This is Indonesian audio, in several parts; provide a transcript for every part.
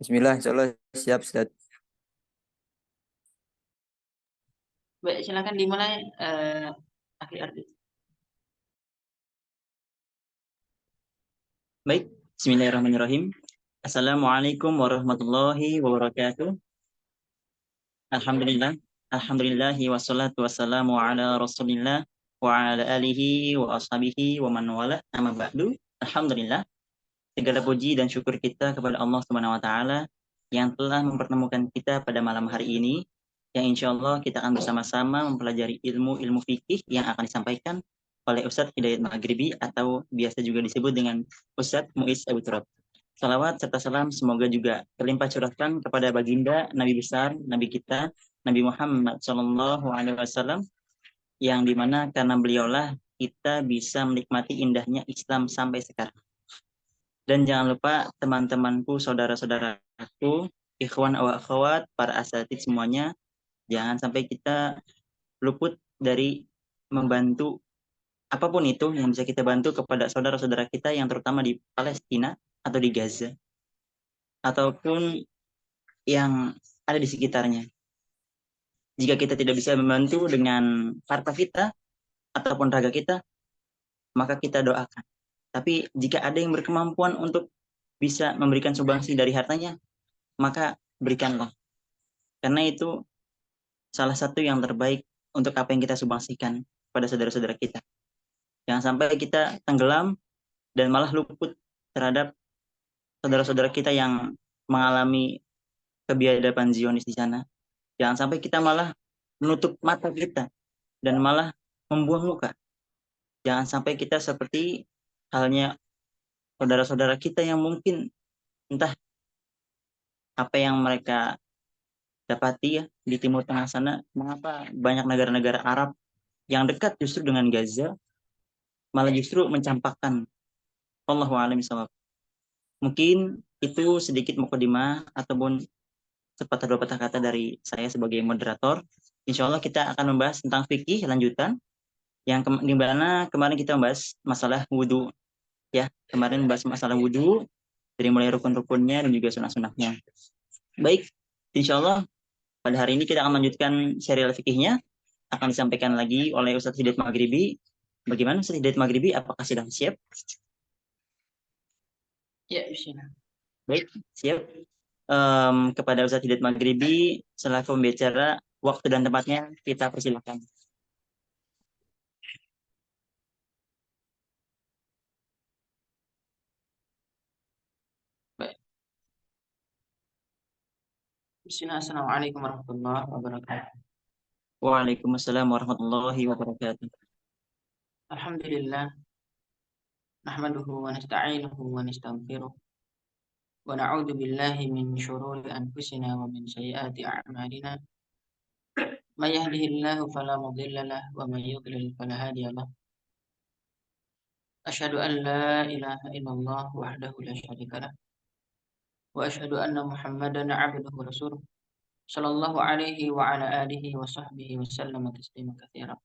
Bismillah, insyaallah siap, Ustaz. Baik, silakan dimulai, Akhi Ardi. Baik, bismillahirrahmanirrahim. Assalamualaikum warahmatullahi wabarakatuh. Alhamdulillah, alhamdulillahi wassalatu wassalamu ala rasulillah wa ala alihi wa ashabihi wa man wala amma ba'du. Alhamdulillah, segala puji dan syukur kita kepada Allah Subhanahu wa taala yang telah mempertemukan kita pada malam hari ini, yang insya Allah kita akan bersama-sama mempelajari ilmu fikih yang akan disampaikan oleh Ustadz Hidayat Maghribi atau biasa juga disebut dengan Ustadz Muiz Abu Turab. Salawat serta salam semoga juga terlimpah curahkan kepada baginda Nabi besar, Nabi kita, Nabi Muhammad SAW, yang dimana karena beliaulah kita bisa menikmati indahnya Islam sampai sekarang. Dan jangan lupa teman-temanku, saudara-saudaraku, ikhwan wa akhwat, para asatidz semuanya, jangan sampai kita luput dari membantu apapun itu yang bisa kita bantu kepada saudara-saudara kita yang terutama di Palestina atau di Gaza ataupun yang ada di sekitarnya. Jika kita tidak bisa membantu dengan harta kita ataupun raga kita, maka kita doakan. Tapi jika ada yang berkemampuan untuk bisa memberikan sumbangsi dari hartanya, maka berikanlah. Karena itu salah satu yang terbaik untuk apa yang kita sumbangsikan pada saudara-saudara kita. Jangan sampai kita tenggelam dan malah luput terhadap saudara-saudara kita yang mengalami kebiadaban Zionis di sana. Jangan sampai kita malah menutup mata kita dan malah membuang muka. Jangan sampai kita seperti halnya saudara-saudara kita yang mungkin entah apa yang mereka dapati ya di Timur Tengah sana, mengapa banyak negara-negara Arab yang dekat justru dengan Gaza malah justru mencampakkan. Allahu a'lam bishawab. Mungkin itu sedikit mukadimah ataupun sepatah dua patah kata dari saya sebagai moderator. Insya Allah kita akan membahas tentang fikih lanjutan yang di mana kemarin kita membahas masalah wudhu. Ya, kemarin membahas masalah wudhu dari mulai rukun-rukunnya dan juga sunah-sunahnya. Baik, insya Allah pada hari ini kita akan melanjutkan serial fikihnya, akan disampaikan lagi oleh Ustadz Hidayat Maghribi. Bagaimana Ustadz Hidayat Maghribi? Apakah sudah siap? Ya, bismillah. Baik, siap. Kepada Ustadz Hidayat Maghribi selaku pembicara, waktu dan tempatnya kita persilakan. Baik. Bismillah, assalamualaikum warahmatullahi wabarakatuh. Waalaikumsalam warahmatullahi wabarakatuh. Alhamdulillah, nahmaduhu wa nasta'inuhu wa nastaghfiruh wa na'udzu billahi min syururi anfusina wa min sayyiati a'malina. May yahdihillahu fala mudilla lahu wa may yudlil fala hadiya lahu. Asyhadu an la ilaha illallah wahdahu la syarika lahu wa asyhadu anna Muhammadan 'abduhu wa rasuluh. Sallallahu alaihi wa ala alihi wa sahbihi wa sallam taslima katsira.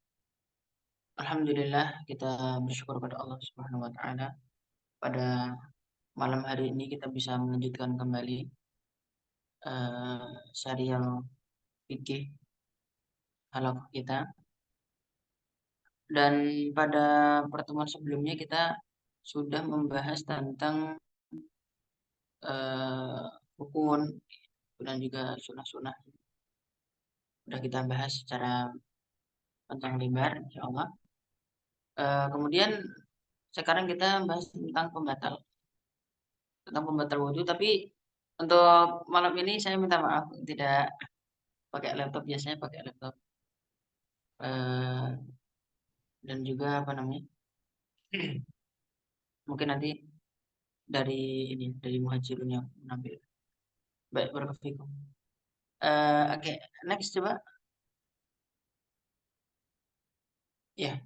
Alhamdulillah, kita bersyukur pada Allah Subhanahu wa taala pada malam hari ini kita bisa melanjutkan kembali serial fikih halaqah kita. Dan pada pertemuan sebelumnya kita sudah membahas tentang rukun dan juga sunah-sunah. Sudah kita bahas secara panjang lebar, insyaallah. Kemudian sekarang kita bahas tentang pembatal wudhu. Tapi untuk malam ini saya minta maaf tidak pakai laptop, biasanya pakai laptop. Dan juga apa namanya? Mungkin nanti dari Muhajirun yang menampil. Baik, barakallahu. Oke, next coba. Ya.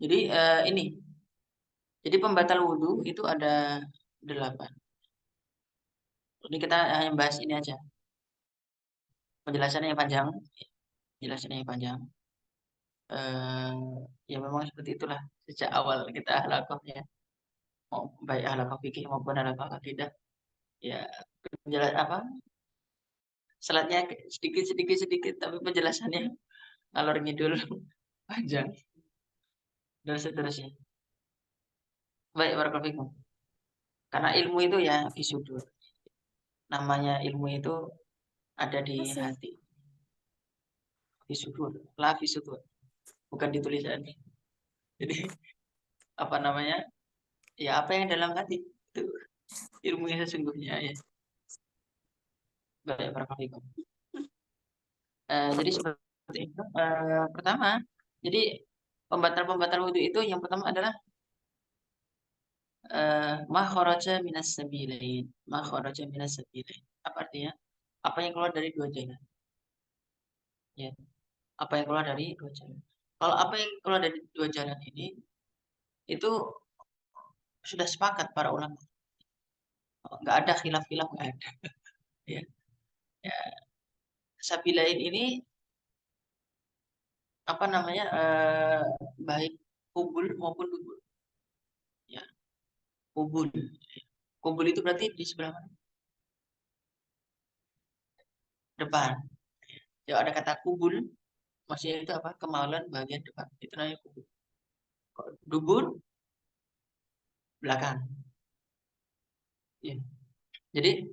Jadi ini. Jadi pembatal wudhu itu ada 8. Ini kita hanya bahas ini aja. Penjelasannya yang panjang. Ya memang seperti itulah sejak awal kita halaqah ya. Baik halaqah fikih maupun halaqah akidah. Ya, slide-nya sedikit, tapi penjelasannya ngalor ngidul panjang dan seterusnya. Baik, barakallahu fikum. Karena ilmu itu ya fisudur. Namanya ilmu itu ada di hati. Fisudur, la fisudur. Bukan di tulisan. Jadi apa namanya? Ya apa yang dalam hati itu ilmu yang sesungguhnya ya. Baik, barakallahu fikum. Jadi seperti itu. Pertama, jadi pembatal wudhu itu yang pertama adalah ma kharaja minas sabilain. Ma kharaja minas sabilain. Apa artinya? Apa yang keluar dari dua jalan. Ya, apa yang keluar dari dua jalan. Kalau apa yang keluar dari dua jalan ini itu sudah sepakat para ulama. Nggak ada khilaf-khilaf, nggak ada. Ya. Ya. Sabilain ini apa namanya? Baik kubul maupun dubur. Ya, kubul. Kubul itu berarti di sebelah mana? Depan. Ya ada kata kubul, maksudnya itu apa? Kemaluan bagian depan. Itu namanya kubul. Dubur belakang. Ya. Jadi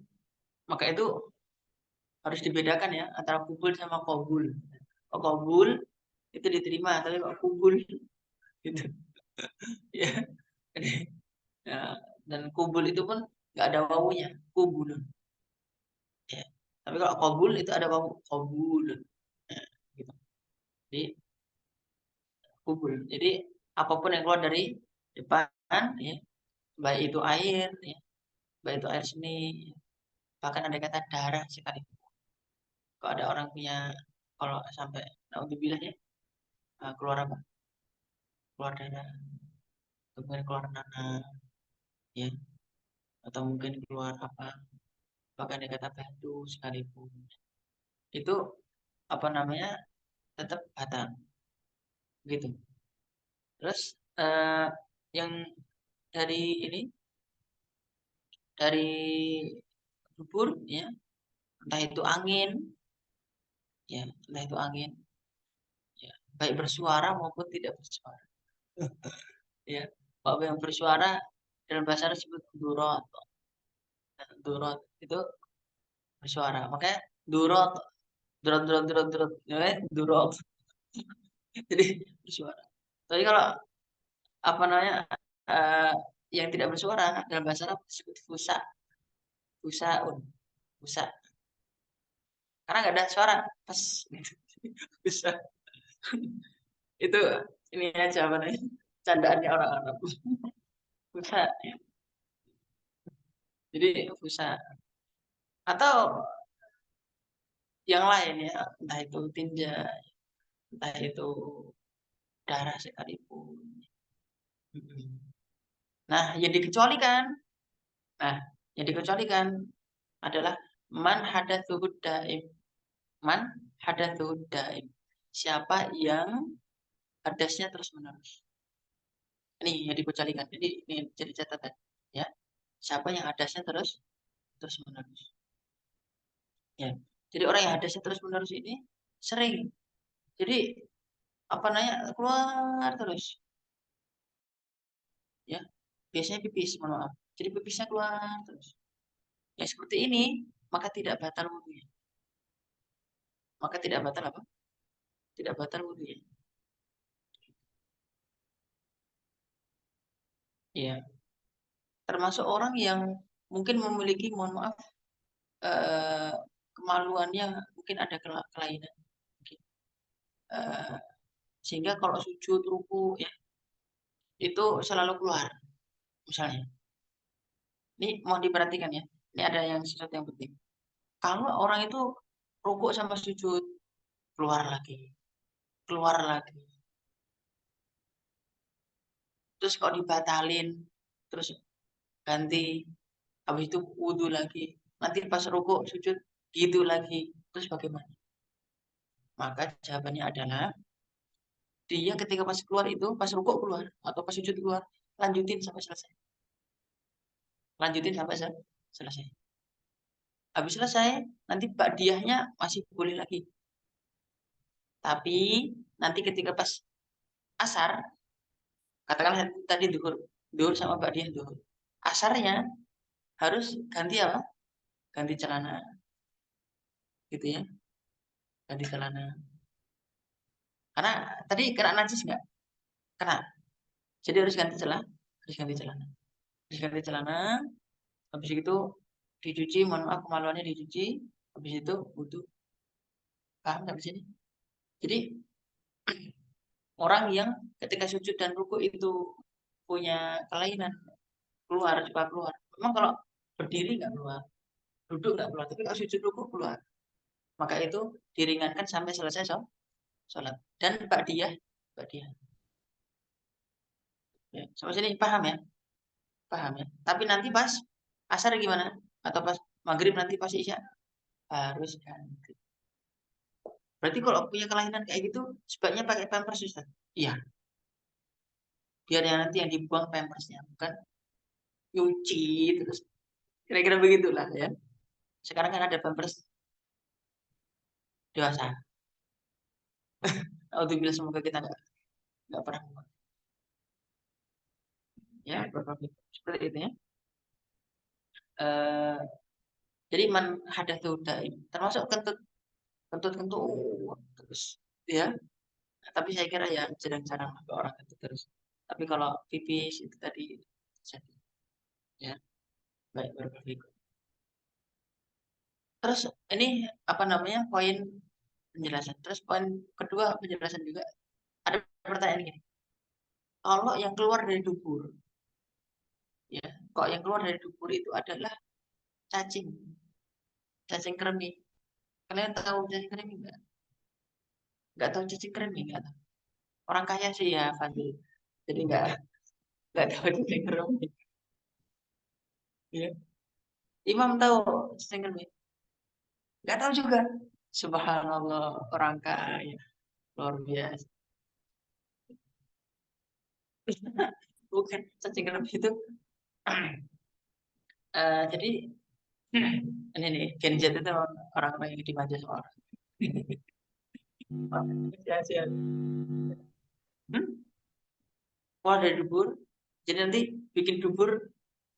maka itu harus dibedakan ya antara kubul sama kobul. Kalau kobul itu diterima, tapi kalau kubul gitu. Ya. Jadi, ya. Dan kubul itu pun nggak ada wawunya, kubul. Ya. Tapi kalau kobul itu ada wawu, kobul. Ya, gitu. Jadi kubul. Jadi apapun yang keluar dari depan, ya, baik itu air, ya, baik itu air seni, ya. Bahkan ada kata darah sekali. Kalau ada orang punya, kalau sampai naudzubillah ya, keluar apa? Keluar darah, kemudian keluar nanah, ya, atau mungkin keluar apa? Bahkan ada kata batu sekalipun. Itu apa namanya? Tetap batal, gitu. Terus yang dari ini, dari dubur, ya, entah itu angin, ya, entah itu angin, ya, baik bersuara maupun tidak bersuara. Ya, kalau yang bersuara dalam bahasa Arab disebut durot. Durot itu bersuara. Makanya durot, durot, durot, durot, durot, ya, durot. Jadi bersuara. Tapi kalau apa namanya eh, yang tidak bersuara dalam bahasa Arab disebut fusa, fusaun, fusa. Karena nggak ada suara, pas gitu. Fusa. Itu ini aja apa namanya? Candaannya orang Arab. Fusa. Jadi fusa. Atau yang lain ya, entah itu tinja, entah itu darah sekalipun. Nah, yang dikecualikan, nah, yang dikecualikan adalah man hadatsuhud daim. Man hadatsuhud daim. Siapa yang hadasnya terus menerus. Ini yang dikecualikan. Jadi ini jadi catatan, ya. Siapa yang hadasnya terus menerus. Ya. Jadi orang yang hadasnya terus menerus ini sering. Jadi apa namanya keluar terus, ya. Biasanya pipis, mohon maaf. Jadi pipisnya keluar terus. Ya seperti ini, maka tidak batal wudhunya. Maka tidak batal apa? Tidak batal wudhunya. Ya, termasuk orang yang mungkin memiliki, mohon maaf, eh, kemaluannya mungkin ada kelainan. Mungkin. Eh, sehingga kalau sujud, ruku, ya, itu selalu keluar. Misalnya, ini mau diperhatikan ya. Ini ada yang sesuatu yang penting. Kalau orang itu ruku sama sujud, keluar lagi, keluar lagi. Terus kalau dibatalin, terus ganti, habis itu wudhu lagi. Nanti pas ruku sujud gitu lagi. Terus bagaimana? Maka jawabannya adalah dia ketika pas keluar itu, pas ruku keluar atau pas sujud keluar, lanjutin sampai selesai. Lanjutin sampai selesai. Habis selesai, nanti ba'diyahnya masih boleh lagi. Tapi nanti ketika pas asar, katakanlah tadi duhur sama ba'diyah duhur. Asarnya harus ganti apa? Ganti celana. Gitu ya. Ganti celana. Karena tadi kena najis nggak? Kena. Jadi harus ganti celana. Harus ganti celana. Harus ganti celana. Habis itu dicuci, mohon maaf kemaluannya dicuci. Habis itu wudu. Paham nggak di sini? Jadi orang yang ketika sujud dan ruku itu punya kelainan keluar, suka keluar. Memang kalau berdiri nggak keluar, duduk nggak keluar, tapi kalau sujud ruku keluar. Maka itu diringankan sampai selesai sholat. Dan ba'diyah, ba'diyah. Ya, sampai sini paham ya? Paham ya? Tapi nanti pas asar gimana? Atau pas maghrib nanti pas isya harus ganti. Berarti kalau punya kelainan kayak gitu, sebaiknya pakai pampers Ustaz. Iya, biar yang nanti yang dibuang pampersnya, bukan nyuci terus. Kira-kira begitulah ya. Sekarang kan ada pampers dewasa. Alhamdulillah semoga kita nggak pernah buang. Ya, seperti itu ya. Eh, jadi man hadatsu daim termasuk kentut terus ya. Tapi saya kira ya jarang-jarang orang kentut terus. Tapi kalau pipis itu tadi jadi ya baik berbagai. Terus ini apa namanya poin penjelasan. Terus poin kedua penjelasan juga ada pertanyaan gini. Kalau yang keluar dari dubur, ya, kalau yang keluar dari dubur itu adalah cacing, cacing kremi. Kalian tahu cacing kremi enggak? Enggak tahu cacing kremi enggak tahu. Orang kaya sih ya, Fadil. Jadi enggak tahu cacing kremi. Ya. Imam tahu cacing kremi? Enggak tahu juga. Subhanallah, orang kaya luar biasa. Bukan cacing kremi itu. Jadi ini nih Gen Z itu orang-orang yang dimanja sama orang. Sia-sia. Keluar dari dubur, jadi nanti bikin dubur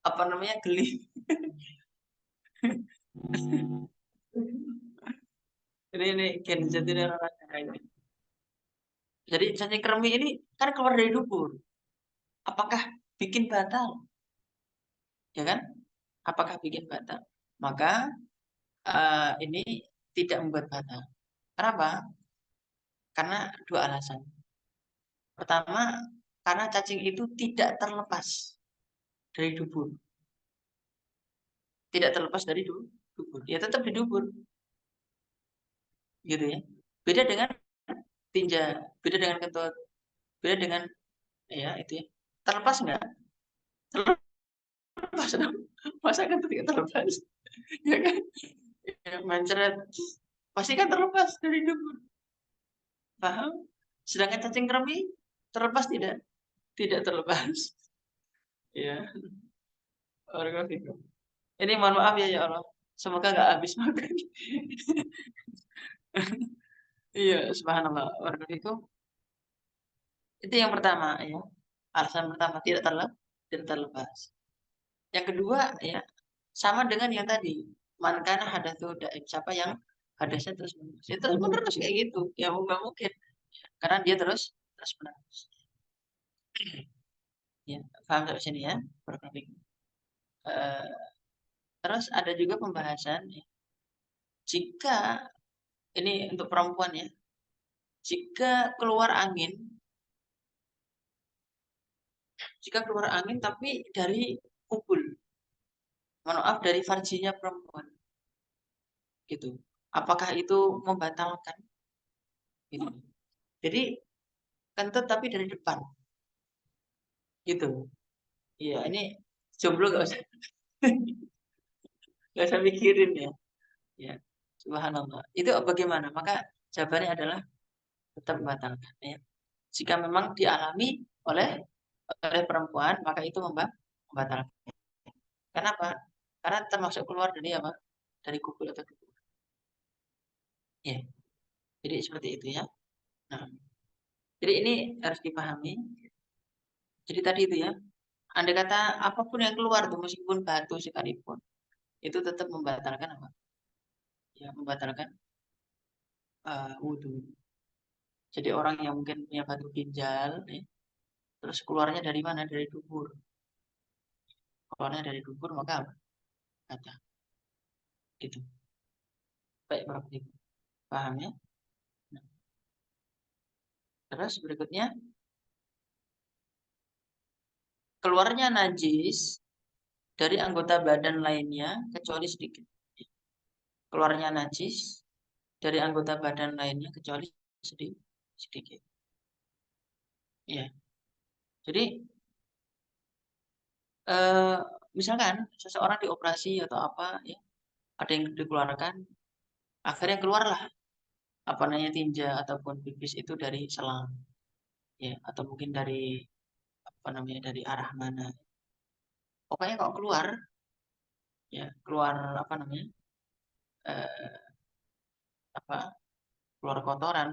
apa namanya geli. Ini Gen Z ini orang ini. Jadi cacing kremi ini kan keluar dari dubur. Apakah bikin batal? Ya kan? Apakah bikin batal? Maka ini tidak membuat batal. Kenapa? Karena dua alasan. Pertama, karena cacing itu tidak terlepas dari dubur. Tidak terlepas dari dubur. Ya tetap di dubur. Gitu ya. Beda dengan tinja, beda dengan kentut, beda dengan ya itu ya. Terlepas enggak? Terlepas dong. Masa kan tidak terlepas? Ya kan? Ya, mencret pasti kan terlepas dari dubur. Paham? Sedangkan cacing kremi terlepas tidak? Tidak terlepas. Ya, orang fikum. Ini mohon maaf ya ya Allah. Semoga nggak habis makan. Iya, subhanallah. Orang fikum. Itu yang pertama ya. Alasan pertama tidak terlepas. Yang kedua ya sama dengan yang tadi. Man kana hadatsu daim. Siapa yang hadasnya terus menerus. Ya terus menerus kayak gitu. Ya nggak mungkin. Karena dia terus menerus. Ya, paham sampai sini ya. Barakallahu fikum. Eh, terus ada juga pembahasan ya, jika ini untuk perempuan ya, jika keluar angin, tapi dari kubul, maaf dari farjinya perempuan, gitu. Apakah itu membatalkan? Gitu. Jadi kentut tapi dari depan, gitu. Iya, ini jomblo gak usah mikirin ya. Ya, subhanallah. Itu bagaimana? Maka jawabannya adalah tetap membatalkan. Ya. Jika memang dialami oleh perempuan, maka itu membatalkan. Kenapa? Karena termasuk keluar dari apa? dari kubur atau dubur. Ya, jadi seperti itu ya. Nah, jadi ini harus dipahami. Jadi tadi itu ya, andai kata apapun yang keluar tuh meskipun batu sekalipun, itu tetap membatalkan apa? Ya, membatalkan wudhu. Jadi orang yang mungkin punya batu ginjal, ya, terus keluarnya dari mana? Dari dubur. Keluarnya dari dubur maka apa? Batal. Gitu. Baik, Bapak Ibu. Paham ya? Nah, terus berikutnya, keluarnya najis dari anggota badan lainnya kecuali sedikit. Keluarnya najis dari anggota badan lainnya kecuali sedikit. Ya. Jadi misalkan seseorang dioperasi atau apa ya, ada yang dikeluarkan, akhirnya keluarlah apa namanya tinja ataupun pipis itu dari selang ya, atau mungkin dari apa namanya dari arah mana. Pokoknya kalau keluar ya, keluar apa namanya? eh, apa? Keluar kotoran,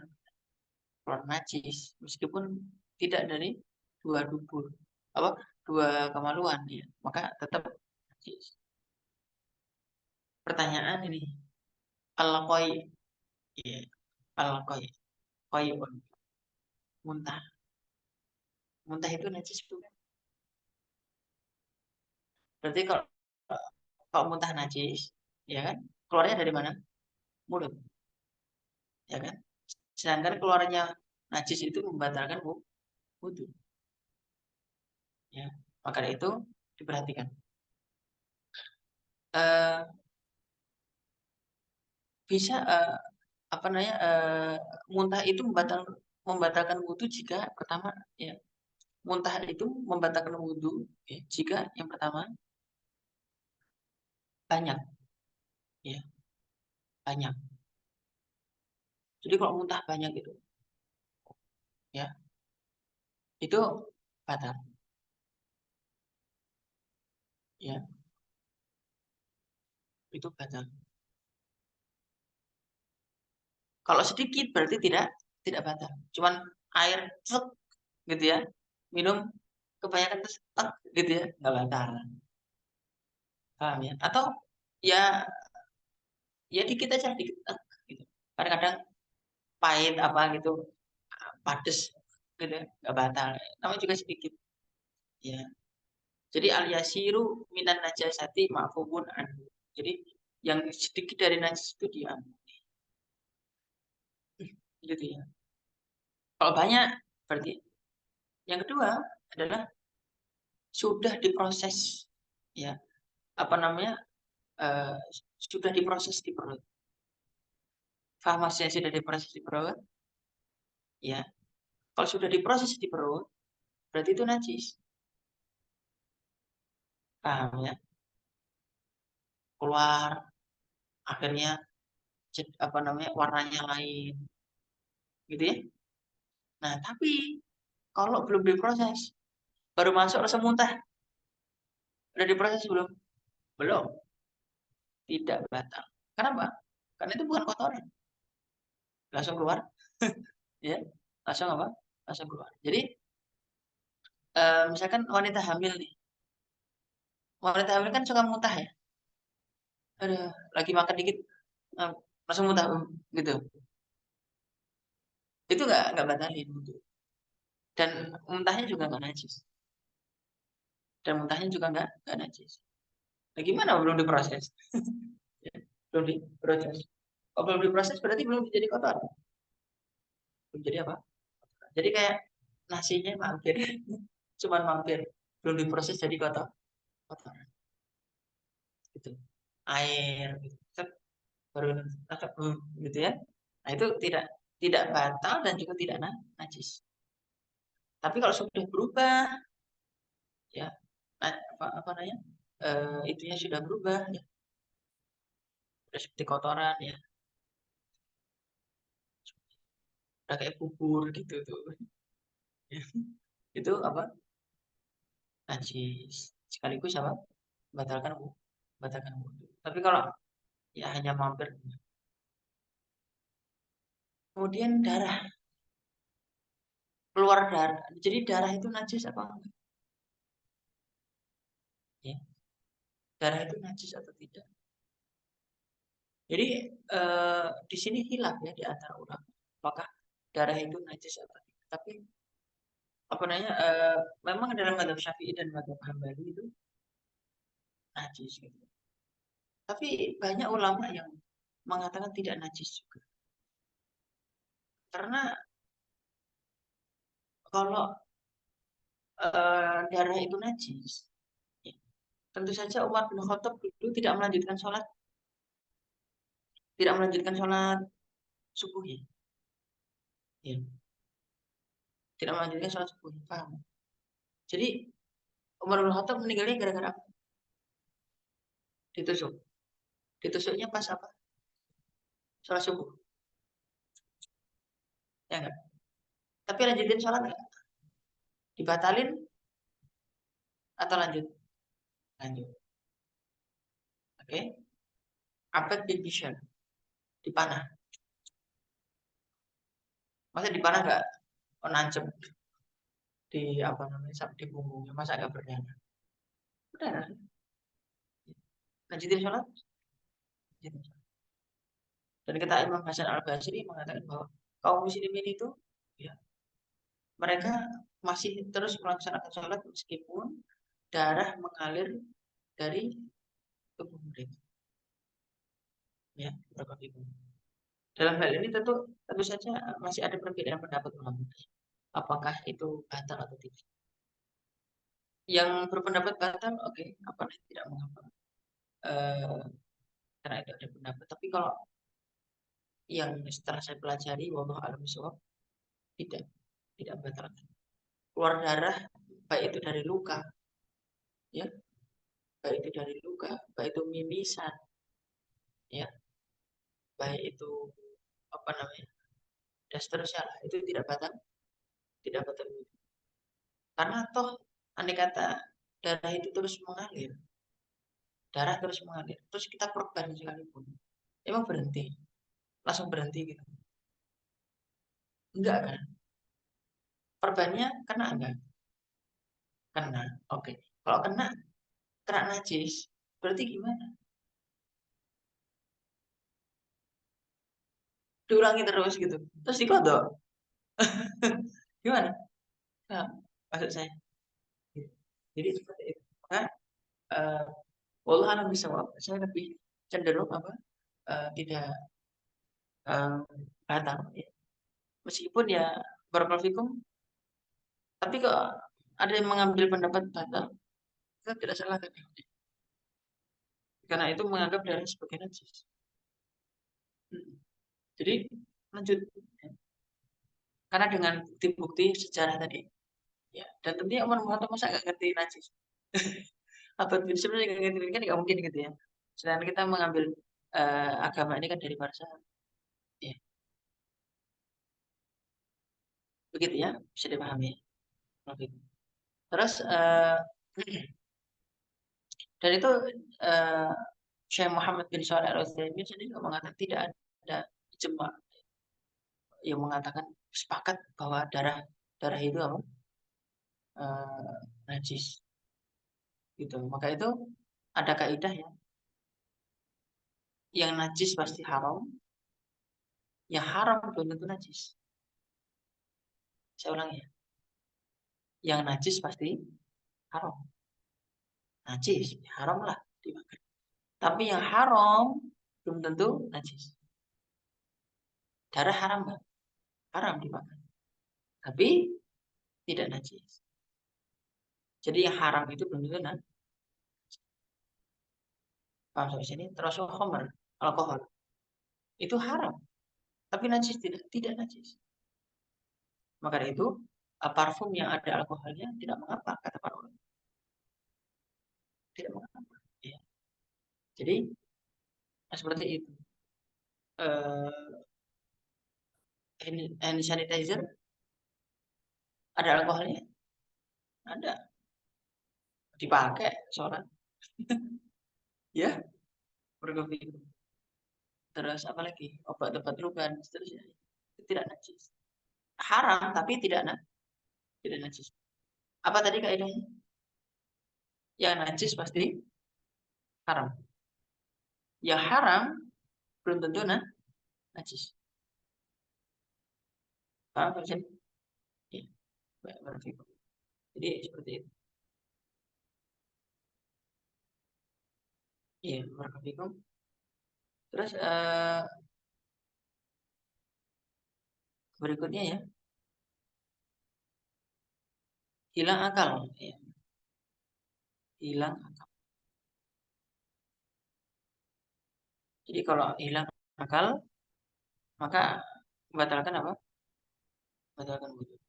keluar najis meskipun tidak dari dua dubur apa dua kemaluan ya, maka tetap najis. Pertanyaan ini, al-qai ya, al-qai qaiun, muntah. Muntah itu najis bukan? Berarti kalau muntah najis, ya kan? Keluarnya dari mana? Mulut, ya kan? Sedangkan keluarnya najis itu membatalkan wudhu. Ya, maka dari itu diperhatikan. Eh, bisa apa namanya? Muntah itu membatalkan wudhu jika pertama ya, muntah itu membatalkan wudhu ya, jika yang pertama banyak, ya banyak. Jadi kalau muntah banyak ya itu batal, ya itu batal. Kalau sedikit berarti tidak batal. Cuman air cek gitu ya, minum kebanyakan terus tek gitu ya, nggak batal. Paham ya? Atau ya ya dikit aja dikit tek gitu. Kadang-kadang pahit apa gitu, pades gitu ya, nggak batal. Namanya juga sedikit. Ya. Jadi al-yasiru minan najasati ma'fubun anhu. Jadi yang sedikit dari najis itu diampuni. Gitu ya. Kalau banyak berarti yang kedua adalah sudah diproses ya, apa namanya? eh, sudah diproses di perut. Paham maksudnya sudah diproses di perut? Ya. Kalau sudah diproses di perut, berarti itu najis. Paham ya? Keluar, akhirnya apa namanya? Warnanya lain, gitu ya. Nah, tapi kalau belum diproses, baru masuk langsung muntah. Udah diproses belum? Belum. Tidak batal. Kenapa? Karena itu bukan kotoran. Langsung keluar, ya. Langsung apa? Langsung keluar. Jadi, misalkan wanita hamil nih. Wanita hamil kan suka muntah ya. Aduh, lagi makan dikit, eh, langsung muntah, gitu. Itu nggak batalin gitu. Dan muntahnya juga nggak najis. Dan muntahnya juga nggak najis. Nah, gimana belum diproses? Ya, belum diproses. Kalau belum diproses berarti belum jadi kotor. Belum jadi apa? Jadi kayak nasinya mampir, cuman mampir, belum diproses jadi kotor, gitu. Air, gitu. Set, baru tetap gitu ya. Nah itu tidak tidak batal dan juga tidak najis. Tapi kalau sudah berubah, ya, apa namanya? Itunya sudah berubah, ya, sudah seperti kotoran, ya, udah kayak bubur gitu tuh. Ya. Itu apa? Najis. Sekaligus apa? Batalkan batalkan wudhu. Tapi kalau ya hanya mampir. Kemudian darah, keluar darah. Jadi darah itu najis apa enggak? Ya, darah itu najis atau tidak? Jadi di sini hilaf ya di antara ulama, apakah darah itu najis atau tidak. Tapi apa namanya? Memang dalam mazhab Syafi'i dan mazhab Hambali itu najis gitu. Tapi banyak ulama yang mengatakan tidak najis juga. Karena kalau darah itu najis, ya, tentu saja Umar bin Khattab dulu tidak melanjutkan sholat subuh ya. Ya, tidak melanjutkan sholat subuh. Paham? Jadi Umar bin Khattab meninggalnya gara-gara apa? Ditusuk. Ditusuknya pas apa? Sholat subuh. Ya enggak? Tapi lanjutin sholat enggak? Dibatalin atau lanjut? Lanjut. Oke. Abad bin Bishr dipanah. Masa dipanah enggak nancep di apa namanya di punggungnya? Masa enggak berdarah? Berdarah. Lanjutin sholat. Lanjutin sholat. Dan kata Imam Hasan Al-Basri mengatakan bahwa kaum muslimin itu ya, mereka masih terus melaksanakan sholat meskipun darah mengalir dari tubuh mereka. Ya, berapa itu. Dalam hal ini tentu saja masih ada perbedaan pendapat ulama. Apakah itu batal atau tidak? Yang berpendapat batal, oke, apa tidak mengapa. Karena itu ada pendapat. Tapi kalau yang setelah saya pelajari, wallahu a'lam bishawab, tidak batal. Keluar darah, baik itu dari luka, ya, baik itu dari luka, baik itu mimisan, ya, baik itu apa namanya, dan seterusnya lah, itu tidak batal, tidak batal. Karena toh andai kata darah itu terus mengalir, terus kita korban sekalipun, emang berhenti, langsung berhenti gitu, enggak kan? Korbannya kena enggak? Kena, oke. Kalau kena najis, berarti gimana? Diulangi terus gitu, terus dikodok, gimana? Nah, maksud saya, gitu. Jadi seperti itu. Maka wallahu a'lam bishawab, saya lebih cenderung apa? Tidak batal ya. Meskipun ya barakallahu fikum, tapi kok ada yang mengambil pendapat batal, kita tidak salah kan? Karena itu menganggap darah sebagai najis. Jadi lanjut, karena dengan bukti-bukti sejarah tadi, ya, dan tentunya Umar Muhammad masa nggak ngerti najis, atau sebenarnya nggak ngerti kan nggak mungkin gitu ya. Sedangkan kita mengambil agama ini kan dari para sahabat, ya, begitu ya, bisa dipahami. Terus dan itu Syekh Muhammad bin Shalih Al-Utsaimin sendiri juga mengatakan tidak ada ijma yang mengatakan sepakat bahwa darah itu apa? Najis gitu. Maka itu ada kaidah ya, yang najis pasti haram, yang haram belum tentu najis. Saya ulangi ya, yang najis pasti haram, najis haram lah dimakan. Tapi yang haram belum tentu najis. Darah haram nggak? Haram dimakan, tapi tidak najis. Jadi yang haram itu belum tentu najis. Paham sampai sini? Terus khamr, alkohol itu haram, tapi najis tidak najis. Maka dari itu parfum yang ada alkoholnya tidak mengapa, kata para ulama. Tidak mengapa. Ya. Jadi seperti itu. Hand sanitizer ada alkoholnya? Ada. Dipakai sholat. Ya, berkopi. terus apa lagi, obat-obat luka dan seterusnya, itu tidak najis. Haram tapi tidak najis. Apa tadi kaidahnya? Yang najis pasti haram. Yang haram belum tentu najis. Paham maksudnya? Iya, berarti. Jadi seperti itu. Iya, barakallahu. Terus berikutnya ya, hilang akal. Ya. Hilang akal. Jadi kalau hilang akal, maka membatalkan apa? Membatalkan wudhu.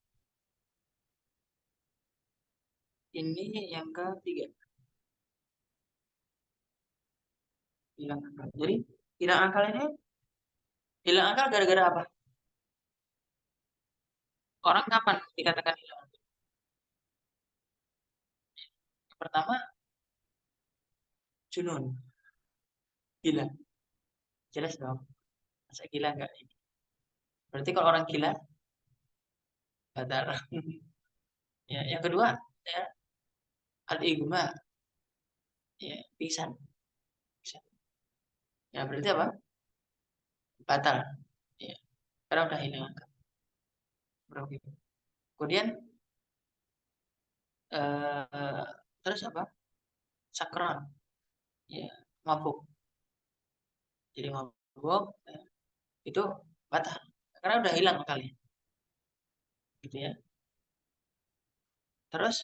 Ini yang ketiga. Hilang akal. Jadi hilang akal ini, hilang akal gara-gara apa? Orang kapan dikatakan hilang akal? Pertama, junun. Gila. Jelas dong. Masa gila enggak ini? Berarti kalau orang gila, batal. Ya, yang kedua, ya, al-igma. Ya, pingsan. Pingsan. Ya, berarti apa? Batal. Ya, karena udah hilang akal. Berarti. Kemudian, eh, terus apa? Sakral. Ya, mabuk. Jadi mabuk, ya, itu batal. Karena udah hilang akalnya. Gitu ya. Terus,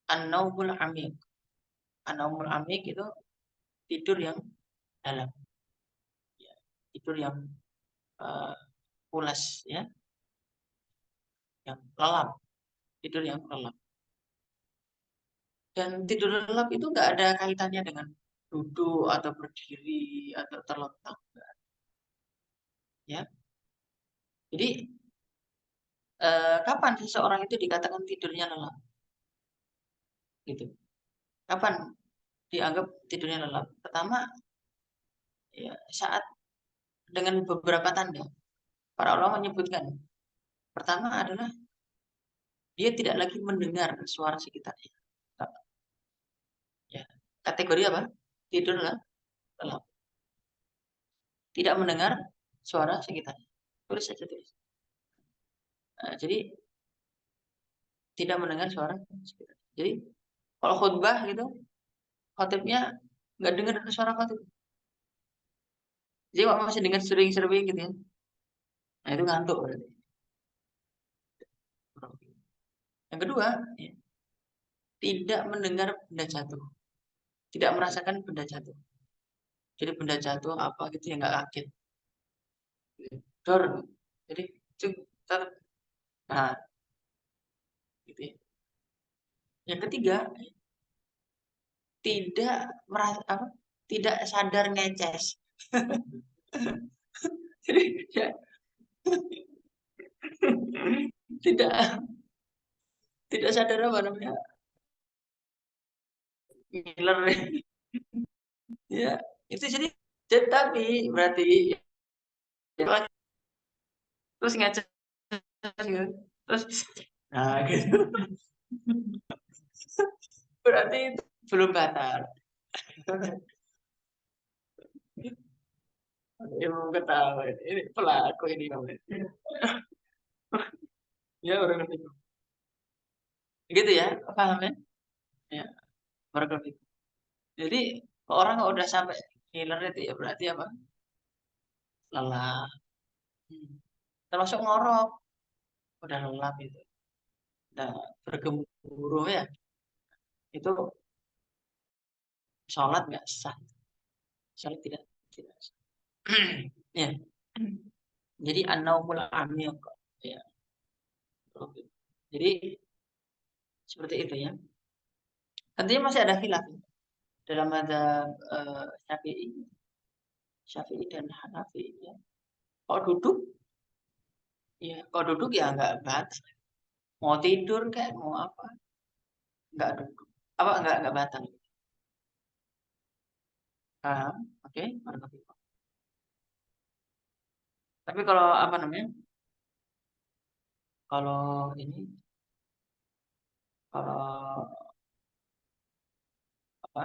an-naumul amik. An-naumul amik itu tidur yang dalam. Ya, tidur yang pulas, ya. Yang lelap. Tidur yang lelap. Dan tidur lelap itu nggak ada kaitannya dengan duduk atau berdiri atau terlentang. Ya, jadi kapan seseorang itu dikatakan tidurnya lelap? Gitu. Kapan dianggap tidurnya lelap? Pertama, ya, saat dengan beberapa tanda. Para ulama menyebutkan. Pertama adalah dia tidak lagi mendengar suara sekitarnya. Ya, kategori apa? Tidur lelap. Tidak mendengar suara sekitarnya. Tulis saja tulis. Jadi tidak mendengar suara sekitar. Jadi kalau khutbah gitu, khotibnya nggak dengar suara khotib. Jadi kalau masih dengar sering-sering gitu ya, nah itu ngantuk berarti. Yang kedua, ya, tidak mendengar benda jatuh, tidak merasakan benda jatuh. Jadi benda jatuh apa gitu ya nggak kaget. Dor, jadi cuk, nah gitu ya. Yang ketiga, tidak merasa apa? Tidak sadar ngeces. Jadi ya, tidak tidak sadar apa namanya ngiler ya itu jadi tapi berarti ya, terus ngaca gitu. Terus nah gitu berarti itu belum batal. Ya mau ketawa ini pelaku ini namanya. Ya orang itu gitu ya paham ya ya orang itu jadi orang kalau udah sampai ngiler itu ya berarti apa lelah. Termasuk ngorok udah lelah itu udah bergemuruh ya itu sholat nggak sah sholat tidak sah. Ya jadi an-naumul amiq ya jadi seperti itu ya tentunya masih ada khilaf dalam mazhab Syafi'i Syafi'i dan Hanafi ya kalau duduk ya kalau duduk ya nggak batal mau tidur kayak mau apa nggak duduk apa nggak batal paham oke. Tapi kalau apa namanya? Kalau ini, kalau apa?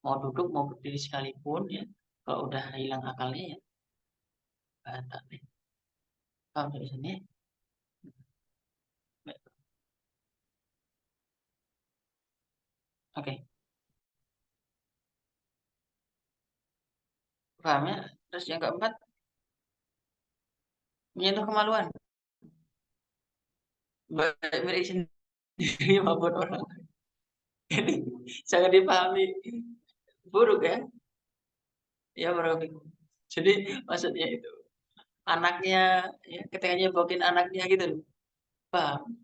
Mau duduk mau berdiri sekalipun ya, kalau udah hilang akalnya ya batal deh. Paham dari sini? Oke, paham ya? Terus yang keempat, menyentuh kemaluan, baik milik sendiri maupun orang lain. Ini sangat dipahami buruk ya. Ya, barakallahu. Jadi maksudnya itu anaknya ya, ketika nyebokin anaknya gitu loh. Paham?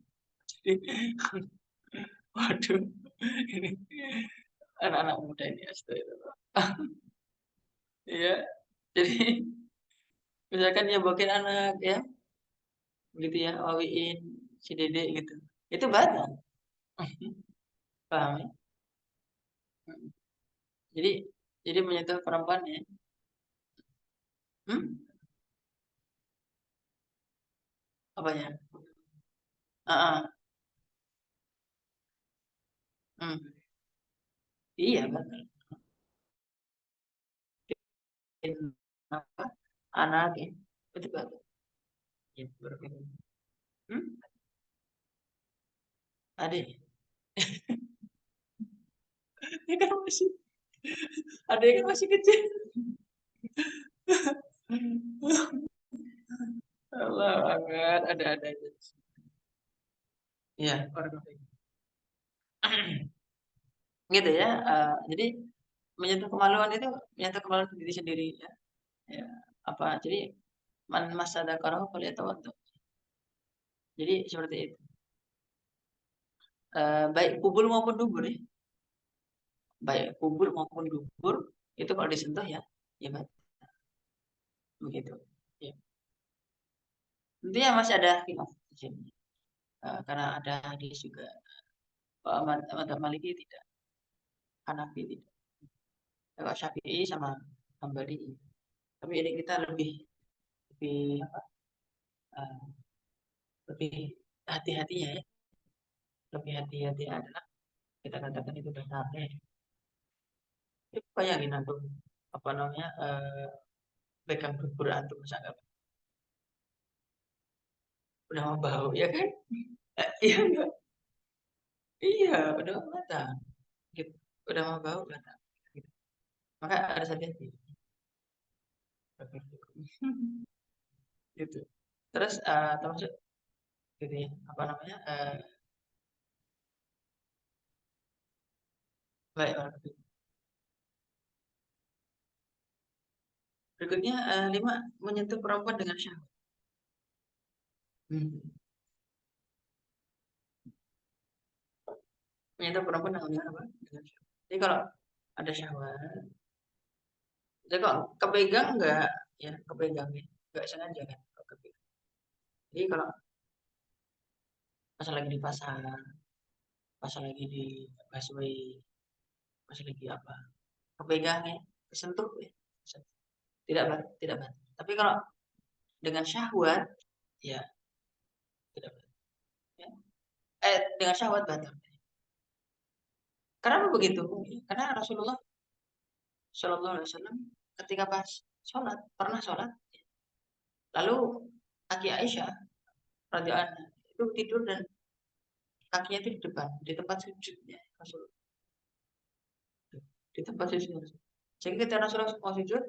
Jadi, waduh, ini anak-anak muda ini astagfirullah. Ya, jadi misalkan nyebokin anak ya, gitu ya, wawiin si dede gitu. Itu batal. Paham ya? Jadi jadi menyentuh perempuan ya. Hmm? Apanya? Heeh. Hmm. Iya betul. Apa? Anak ya. Itu batal. Ya, berbeda. Hmm? Adik. Dia kan masih adik kan masih kecil. Allah banget, ada-ada aja. Iya, barakallahu. Gitu ya. Jadi menyentuh kemaluan itu menyentuh kemaluan diri sendiri ya. Ya, apa? Jadi man masadzakarahu falyatawaddo. Jadi seperti itu. Baik kubur maupun dubur ya. Baik kubur maupun dubur itu kalau disentuh ya, ya begitu. Ya. Tentunya masih ada khilaf di sini. Karena ada hadis juga madzhab Maliki tidak, Hanafi tidak. Kalau Syafi'i sama Hambali. Tapi ini kita lebih lebih apa? eh, lebih hati-hatinya ya. Lebih hati-hati adalah kita katakan itu dasarnya. Ya, bayangin antum apa namanya pegang bubur antum misalkan udah mau bau ya kan? Iya enggak? Iya, udah mata. Gitu. Udah mau bau mata. Gitu. Maka harus hati-hati. Gitu. Terus termasuk gitu ya, apa namanya? Baik, berikutnya lima menyentuh perempuan dengan syahwat. Hmm. Menyentuh perempuan dengan apa? Dengan syahwat. Jadi kalau ada syahwat, jadi kalau kepegang enggak ya kepegang ya, enggak sengaja kan kalau kepegang. Jadi kalau pas lagi di pasar, pas lagi di busway, pas lagi apa, kepegang ya, kesentuh ya, tidak tidak batal. Tapi kalau dengan syahwat, ya tidak batal. Ya. Dengan syahwat batal. Kenapa begitu? Karena Rasulullah Shallallahu Alaihi Wasallam ketika pas sholat pernah sholat, lalu kaki Aisyah radhiyallahu anha itu tidur dan kakinya itu di depan, di tempat sujudnya Rasulullah, di tempat sujud. Sehingga ketika Rasulullah mau sujud,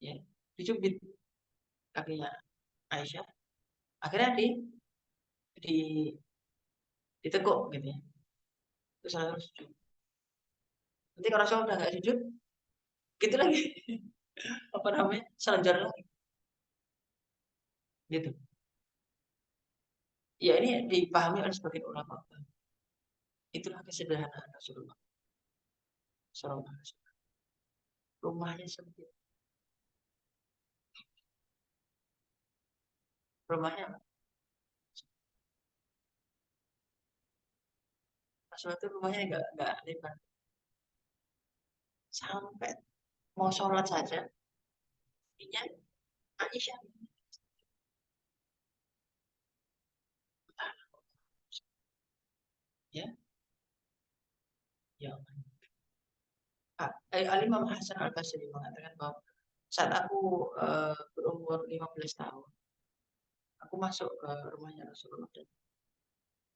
ya dicubit kakinya Aisyah. Akhirnya di ditekuk gitu ya. Terus Rasulullah sujud. Nanti kalau Rasulullah udah nggak sujud, gitu lagi. Apa namanya? Selancar lagi. Gitu. Ya ini dipahami oleh sebagian ulama. Itulah kesederhanaan Rasulullah Sallallahu Alaihi Wasallam. Rumahnya sempit. Rumahnya apa? Rasulullah itu rumahnya nggak lebar. Sampai mau sholat saja, istrinya Aisyah. Ya, ya. Al-Imam Hasan Al-Basri mengatakan bahwa saat aku berumur 15 tahun, aku masuk ke rumahnya Rasulullah dan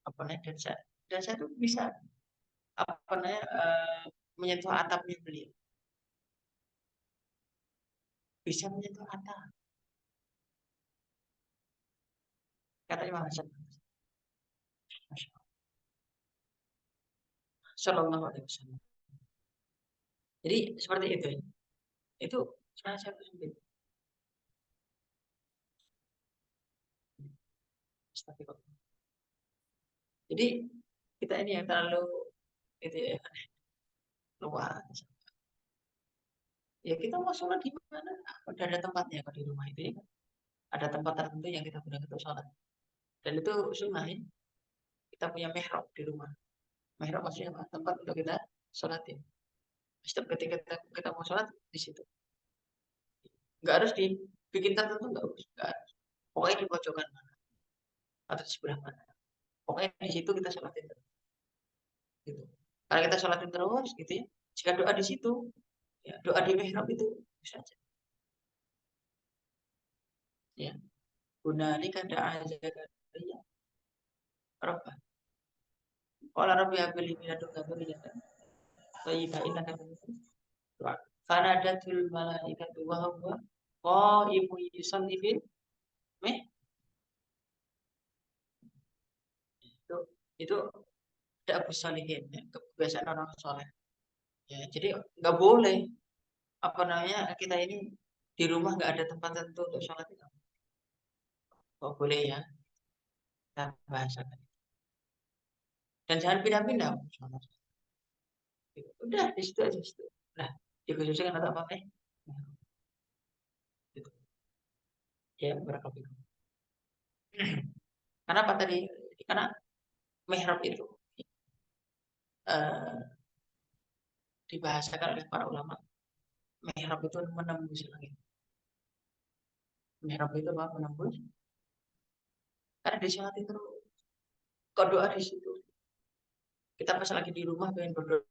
apa namanya dan saya tuh bisa apa namanya menyentuh atapnya beliau, bisa menyentuh atap. Kata Imam Hasan, Masya Allah, Sallallahu Alaihi Wasallam. Jadi seperti itu. Itu salah satu sendiri. Jadi kita ini yang terlalu itu ya luas. Ya kita mau sholat di mana? Udah ada tempatnya kalau di rumah itu ya. Ada tempat tertentu yang kita gunakan untuk sholat. Dan itu sunnah ya. Kita punya mihrab di rumah. Mihrab maksudnya apa? Tempat untuk kita sholatin. Setiap ketika kita mau sholat di situ. Nggak harus dibikin tertentu, nggak harus. Nggak harus. Pokoknya di pojokan mana atau di sebelah mana. Pokoknya di situ kita sholatin terus. Gitu. Karena kita sholatin terus, gitu ya. Jika doa di situ, ya, doa di mihrab itu bisa aja. Ya. Hunalika da'a Zakaria Rabbah. Qala rabbi habli min ladunka dzurriyyatan thayyibatan innaka samiul du'a. Fanadatul malaikatu wa huwa qa'imun yusalli fil itu itu Abu Salihin ya, kebiasaan orang soleh ya. Jadi nggak boleh apa namanya kita ini di rumah nggak ada tempat tertentu untuk sholat itu nggak boleh ya, kita bahasakan dan jangan pindah-pindah sholat. Udah di situ aja situ. Nah dikhususkan atau apa nih gitu. Ya berapa itu karena apa tadi, karena mihrab itu eh, dibahasakan oleh para ulama. Mihrab itu menembus langit. Mihrab itu apa? Menembus. Karena di sholat itu kau doa di situ. Kita pas lagi di rumah pengen berdoa,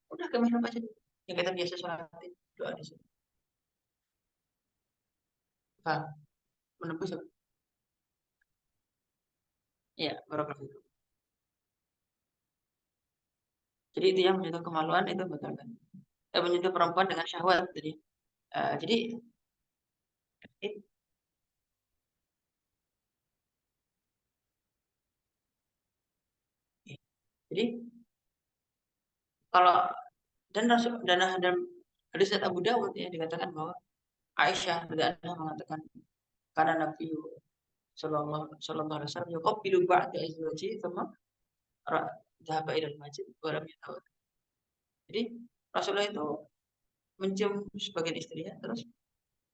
udah ke mihrab aja. Yang kita biasa sholatin doa di situ. Nah, menembus apa? Ya, barakallahu fikum. Jadi itu yang menyentuh kemaluan itu betul kan? Menyentuh perempuan dengan syahwat. Jadi it- jadi kalau dan Rasul dan hadis Abu Dawud ya dikatakan bahwa Aisyah radhiyallahu anha mengatakan karena Nabi sallallahu alaihi wasallam yuqabbilu ba'da azwaji thumma dhahaba ila al-masjid wa lam yatawad. Jadi Rasulullah itu mencium sebagian istrinya terus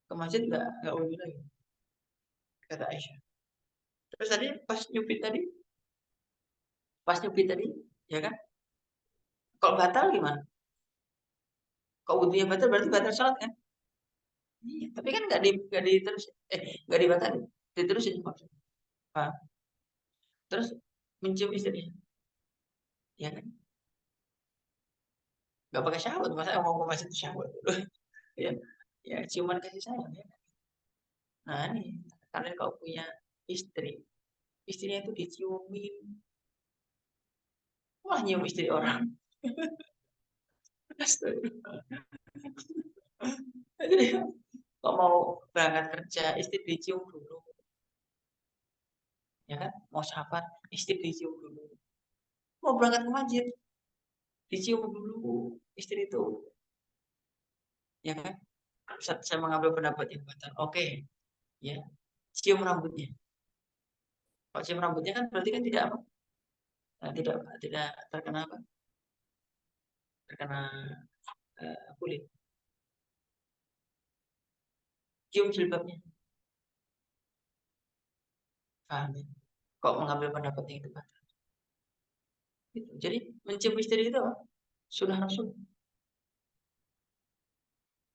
ke masjid nggak wudhu lagi kata Aisyah. Terus tadi pas nyupit tadi ya kan, kalau batal gimana? Kalau wudhunya batal berarti batal sholat kan? Iya, tapi kan nggak terus nggak dibatalin, diterusin maksudnya. Paham? Terus mencium istrinya, ya kan? Nggak pakai syahwat, masa mau ke masjid syahwat dulu? Ya, ya ciuman kasih sayang ya. Nah ini kalian kalau punya istri, istrinya itu diciumin, wah nyium istri orang. Astaga. Jadi kalau mau berangkat kerja, istri dicium dulu, ya kan? Mau safar, istri dicium dulu. Mau berangkat ke masjid, dicium dulu istri itu, ya kan? Saya mengambil pendapat yang batal. Oke, ya, cium rambutnya. Kalau cium rambutnya kan berarti kan tidak apa? Tidak tidak terkena apa? Terkena kulit. Cium jilbabnya, paham ya? Kok mengambil pendapat yang itu batal? Gitu. Jadi mencium istri itu apa? Sunnah Rasul,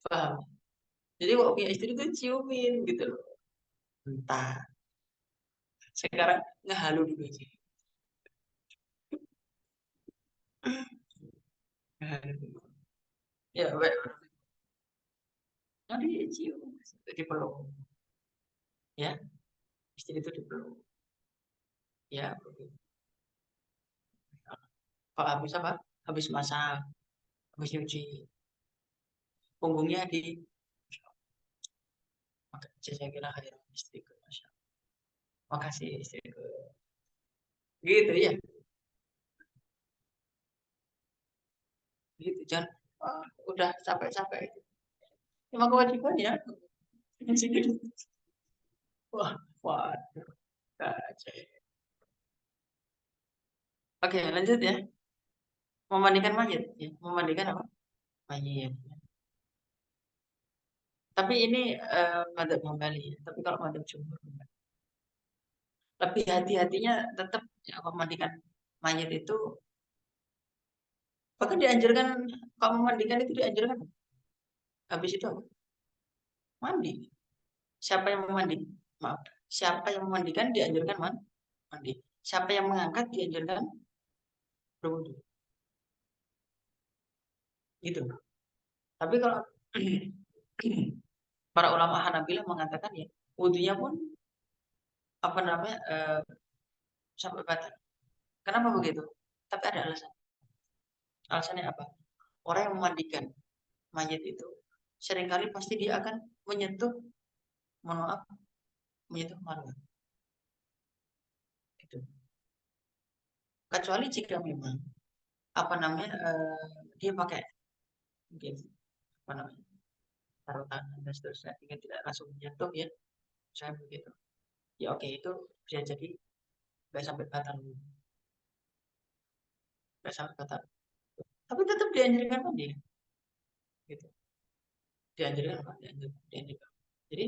paham? Jadi kalau punya istri itu ciumin gitu loh. Entah. Sekarang ngehalu dulu aja. Ngehalu dulu. Ya, baik. Nanti cium, dipeluk. Ya, istri itu dipeluk. Ya, begitu. Kalau habis apa? Habis masak, habis nyuci, punggungnya di maka saya kira hadir istriku, Masya Allah. Makasih istriku. Gitu ya, gitu. Jangan udah capek-capek. Emang kewajiban ya. Wah, waduh, kacau. Oke, lanjut ya. Memandikan mayat, ya. Memandikan apa? Mayat. Tapi ini madzhab Hambali ya. Tapi kalau madzhab jumhur enggak. Lebih hati-hatinya tetap ya, memandikan mayat itu bahkan dianjurkan kalau memandikan itu dianjurkan habis itu apa? Mandi. Siapa yang memandi? Maaf. Siapa yang memandikan dianjurkan mandi. Siapa yang mengangkat dianjurkan berwudu. Gitu. Tapi kalau para ulama Hanabilah mengatakan ya wudunya pun apa namanya sampai batal. Kenapa begitu? Tapi ada alasan. Alasannya apa? Orang yang memandikan mayat itu seringkali pasti dia akan menyentuh, mohon maaf, menyentuh marwah. Gitu. Kecuali jika memang apa namanya dia pakai mungkin apa namanya taruh tangan dan seterusnya sehingga tidak langsung menyentuh ya, saya begitu. Ya oke itu bisa jadi nggak sampai batal, nggak sampai batal. Tapi tetap dianjurkan mandi, gitu. Dianjurkan apa? Dianjurkan. Jadi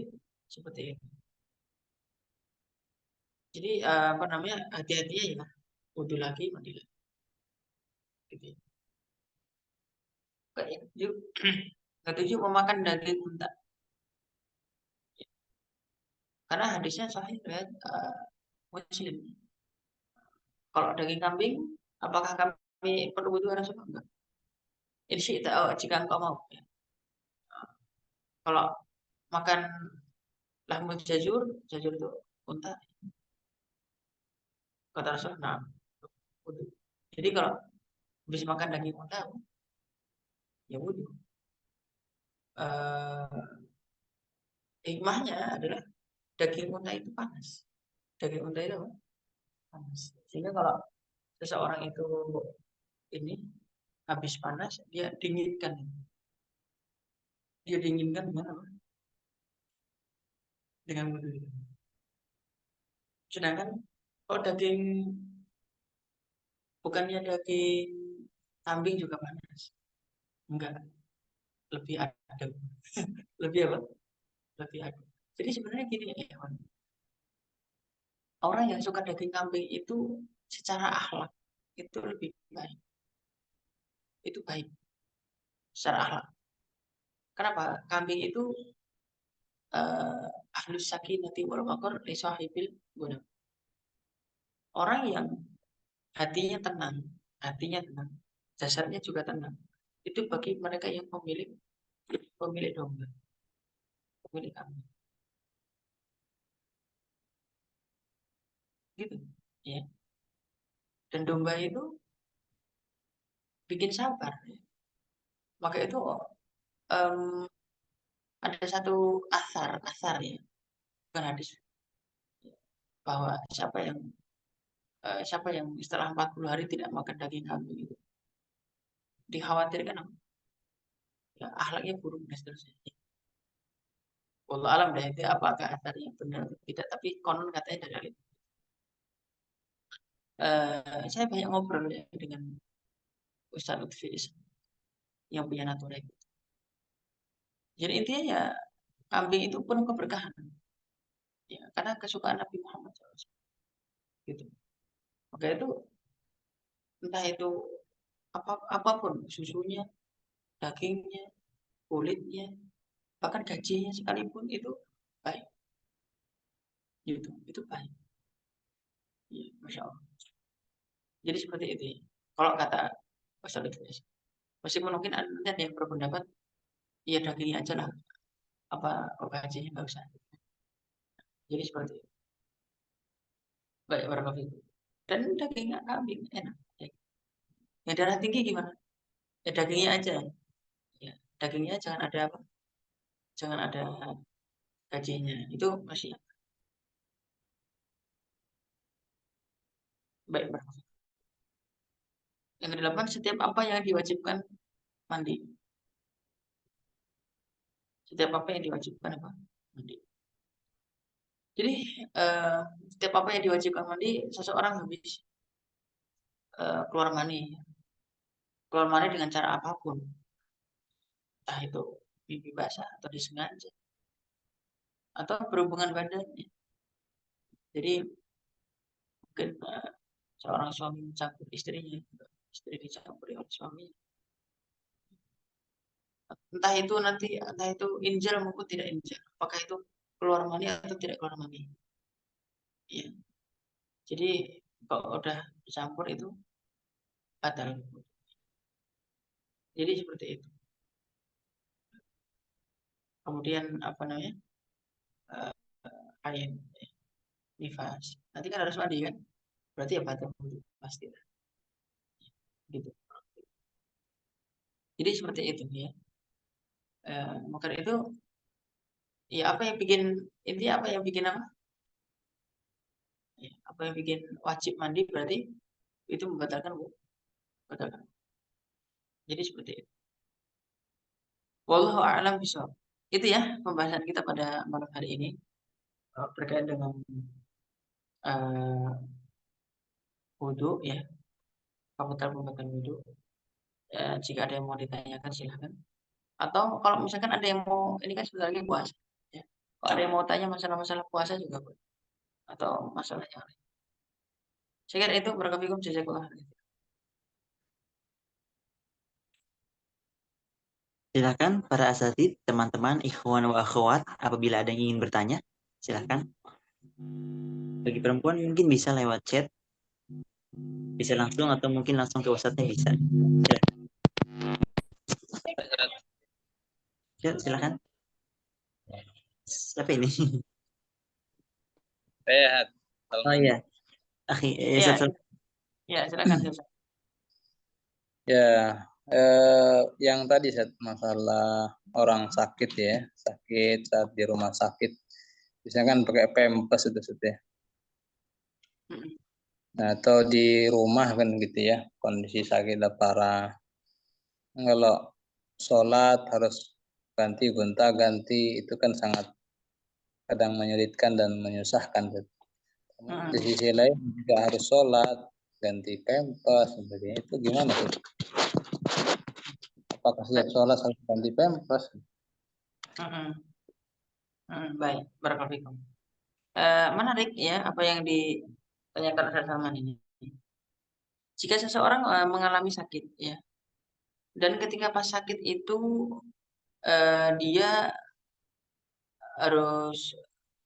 seperti itu. Jadi apa namanya hati-hati ya, wudhu lagi mandi lagi. Gitu. Yuk, ketujuh memakan daging unta. Karena hadisnya sahih riwayat Muslim. Kalau daging kambing, apakah kami perlu wudhu Rasulullah? Enggak. Jadi jika engkau mau. Ya. Kalau makan lahmul jazur, jazur itu unta, kata Rasul, nah, wudhu. Jadi kalau habis makan daging unta, ya wudhu. Hikmahnya adalah daging unta itu panas. Daging unta itu apa? Panas. Sehingga kalau seseorang itu ini habis panas, dia dinginkan. Dia dinginkan dengan apa? Dengan wudhu itu. Sedangkan kalau daging bukannya daging kambing juga panas. Enggak, lebih adem. Lebih apa? Lebih adem. Jadi sebenarnya gini ya, Ikhwan. Orang yang suka daging kambing itu secara akhlak itu lebih baik. Itu baik secara akhlak. Kenapa? Kambing itu ahlus sakinati wal waqar li sahibil guna. Orang yang hatinya tenang, jasadnya juga tenang. Itu bagi mereka yang pemilik domba, pemilik kambing. Gitu, ya. Dan domba itu bikin sabar. Ya. Maka itu em, ada satu asar ya, bukan hadis, bahwa siapa yang setelah 40 hari tidak makan daging kambing itu dikhawatirkan apa? Ya, akhlaknya buruk dan seterusnya. Wallah alam dah itu apakah asarnya benar atau tidak, tapi konon katanya dari itu. Saya banyak ngobrol ya dengan Ustaz Lutfi yang punya natura itu. Jadi intinya ya kambing itu penuh keberkahan. Ya, karena kesukaan Nabi Muhammad SAW. Gitu. Maka itu entah itu apapun susunya, dagingnya, kulitnya, bahkan gajinya sekalipun itu baik, gitu, itu baik. Ya, Masya Allah. Jadi seperti itu ya. Kalau kata Ustaz Idris, meskipun mungkin ada yang berpendapat, ya dagingnya aja lah, apa gajinya nggak usah. Jadi seperti itu. Baik, barakallahu. Dan dagingnya kambing enak. Ya. Yang darah tinggi gimana? Ya dagingnya aja. Ya, dagingnya jangan ada apa? Jangan ada gajinya. Itu masih baik, barakallahu. Yang kedelapan, setiap apa yang diwajibkan mandi. Setiap apa yang diwajibkan apa? Mandi. Jadi eh, setiap apa yang diwajibkan mandi, seseorang habis keluar mani. Keluar mani dengan cara apapun. Entah itu pipi basah atau disengaja. Atau berhubungan badannya. Jadi mungkin seorang suami mencampur istrinya. Istri dicampuri oleh suaminya. Entah itu injil maupun tidak injil. Apakah itu keluar mani atau tidak keluar mani. Ya. Jadi kalau udah dicampur itu batal. Jadi seperti itu. Kemudian apa namanya? Eh, Ain, nifas. Nanti kan harus mandi kan? Berarti ya batal wudhu pasti. Gitu. Jadi seperti itu ya. Maka itu ya apa yang bikin intinya apa yang bikin apa? Ya, apa yang bikin wajib mandi berarti itu membatalkan wudhu. Batalkan. Jadi seperti itu. Wallahu a'lam bishawab. Itu ya pembahasan kita pada malam hari ini berkait dengan uh, wudhu ya, pembatal wudhu. Jika ada yang mau ditanyakan silahkan. Atau kalau misalkan ada yang mau, ini kan sebentar lagi puasa. Ya. Kalau ada yang mau tanya masalah-masalah puasa juga boleh. Atau masalah yang lain. Saya kira itu barakallahu jazakallah. Silakan para asatid, teman-teman, ikhwan wa akhwat, apabila ada yang ingin bertanya, silakan. Bagi perempuan mungkin bisa lewat chat, bisa langsung atau mungkin langsung ke ustadznya bisa. Silakan. Siapa ini? Sehat. Oh iya. Akhi, Ya, ya silakan. Ya, yang tadi masalah orang sakit ya, sakit saat di rumah sakit, biasanya kan pakai pempes itu sudah. Nah, atau di rumah kan gitu ya, kondisi sakit parah. Kalau sholat harus ganti gonta-ganti itu kan sangat kadang menyulitkan dan menyusahkan. Di sisi lain juga harus sholat, ganti pempes, sebagainya. Itu gimana tuh? Apakah setiap sholat harus ganti pempes? Baik, barakallahu. Menarik ya apa yang ditanyakan Ustaz Salman ini. Jika seseorang mengalami sakit ya, dan ketika pas sakit itu dia harus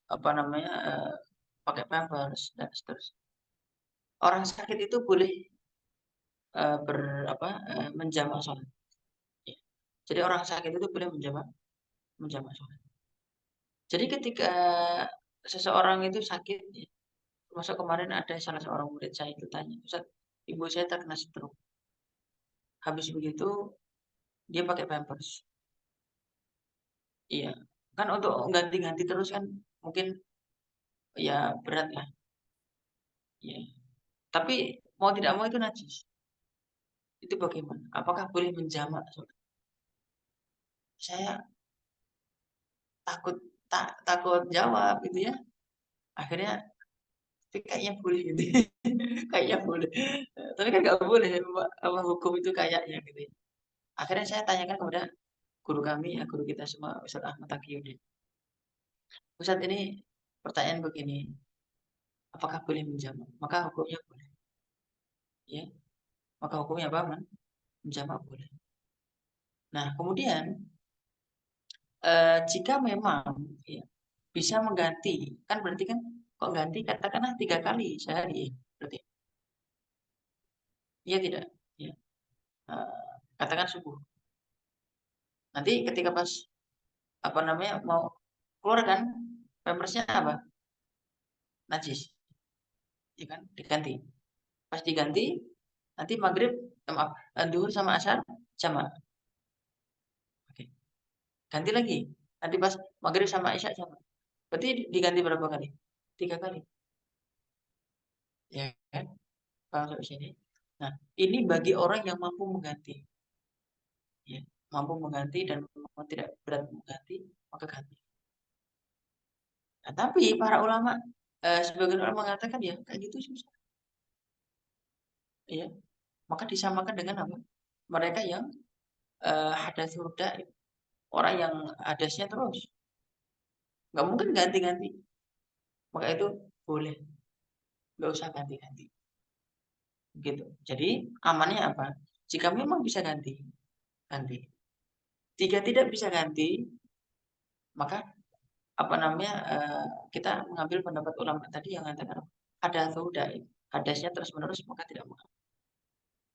apa namanya pakai pampers dan seterusnya. Orang sakit itu boleh menjamak sholat. Ya. Jadi orang sakit itu boleh menjamak sholat. Jadi ketika seseorang itu sakit, ya, termasuk kemarin ada salah seorang murid saya itu tanya, Ustaz, ibu saya terkena stroke. Habis begitu dia pakai pampers. Iya, kan untuk ganti-ganti terus kan mungkin ya berat lah. Ya. Tapi mau tidak mau itu najis. Itu bagaimana? Apakah boleh menjamak? Saya takut takut jawab gitu ya. Akhirnya tapi kayaknya boleh gitu. Kayaknya boleh. Tapi kan nggak boleh apa hukum itu kayaknya gitu ya. Akhirnya saya tanyakan kepada guru kami ya, guru kita semua Ustaz Ahmad Taqiyuddin. Ustaz ini pertanyaan begini, apakah boleh menjamak? Maka hukumnya boleh. Ya, maka hukumnya apa, man? Menjamak boleh. Nah, kemudian jika memang ya, bisa mengganti, kan berarti kan kok ganti katakanlah 3 kali sehari, berarti iya tidak? Ya. Katakan subuh. Nanti ketika pas apa namanya mau keluar kan, pampersnya apa? Najis, ya kan? Diganti. Pas diganti, nanti maghrib, maaf, duhur sama asar sama. Oke. Ganti lagi. Nanti pas maghrib sama isya sama. Berarti diganti berapa kali? 3 kali. Ya kan? Paham sampai sini? Nah, ini bagi orang yang mampu mengganti. Ya, mampu mengganti dan tidak berat mengganti, maka ganti. Nah, tapi para ulama, sebagian orang mengatakan ya kayak gitu susah. Ya, maka disamakan dengan apa? Mereka yang hadatsul daim, orang yang hadasnya terus, nggak mungkin ganti-ganti. Maka itu boleh, nggak usah ganti-ganti. Gitu. Jadi amannya apa? Jika memang bisa ganti, ganti. Jika tidak bisa ganti, maka apa namanya kita mengambil pendapat ulama tadi yang mengatakan ada atau daim, hadasnya terus menerus maka tidak mengapa.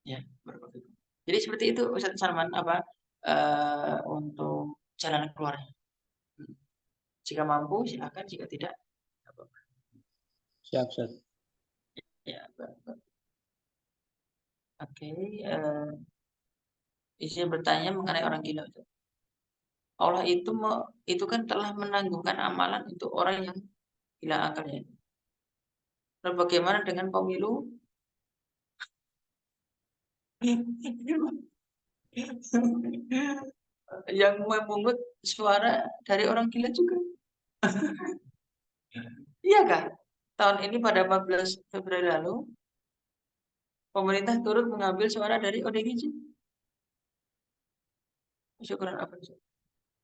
Ya, berarti. Jadi seperti itu Ustaz Salman apa untuk jalan keluarnya. Jika mampu silakan, jika tidak tidak apa-apa. Siap, Ustaz. Ya, oke. Saya bertanya mengenai orang gila. Allah itu kan telah menanggungkan amalan untuk orang yang gila akalnya. Lalu bagaimana dengan pemilu yang memungut suara dari orang gila juga? Iya kah? Tahun ini pada 14 Februari lalu, pemerintah turut mengambil suara dari ODGJ. Syukuran apa itu?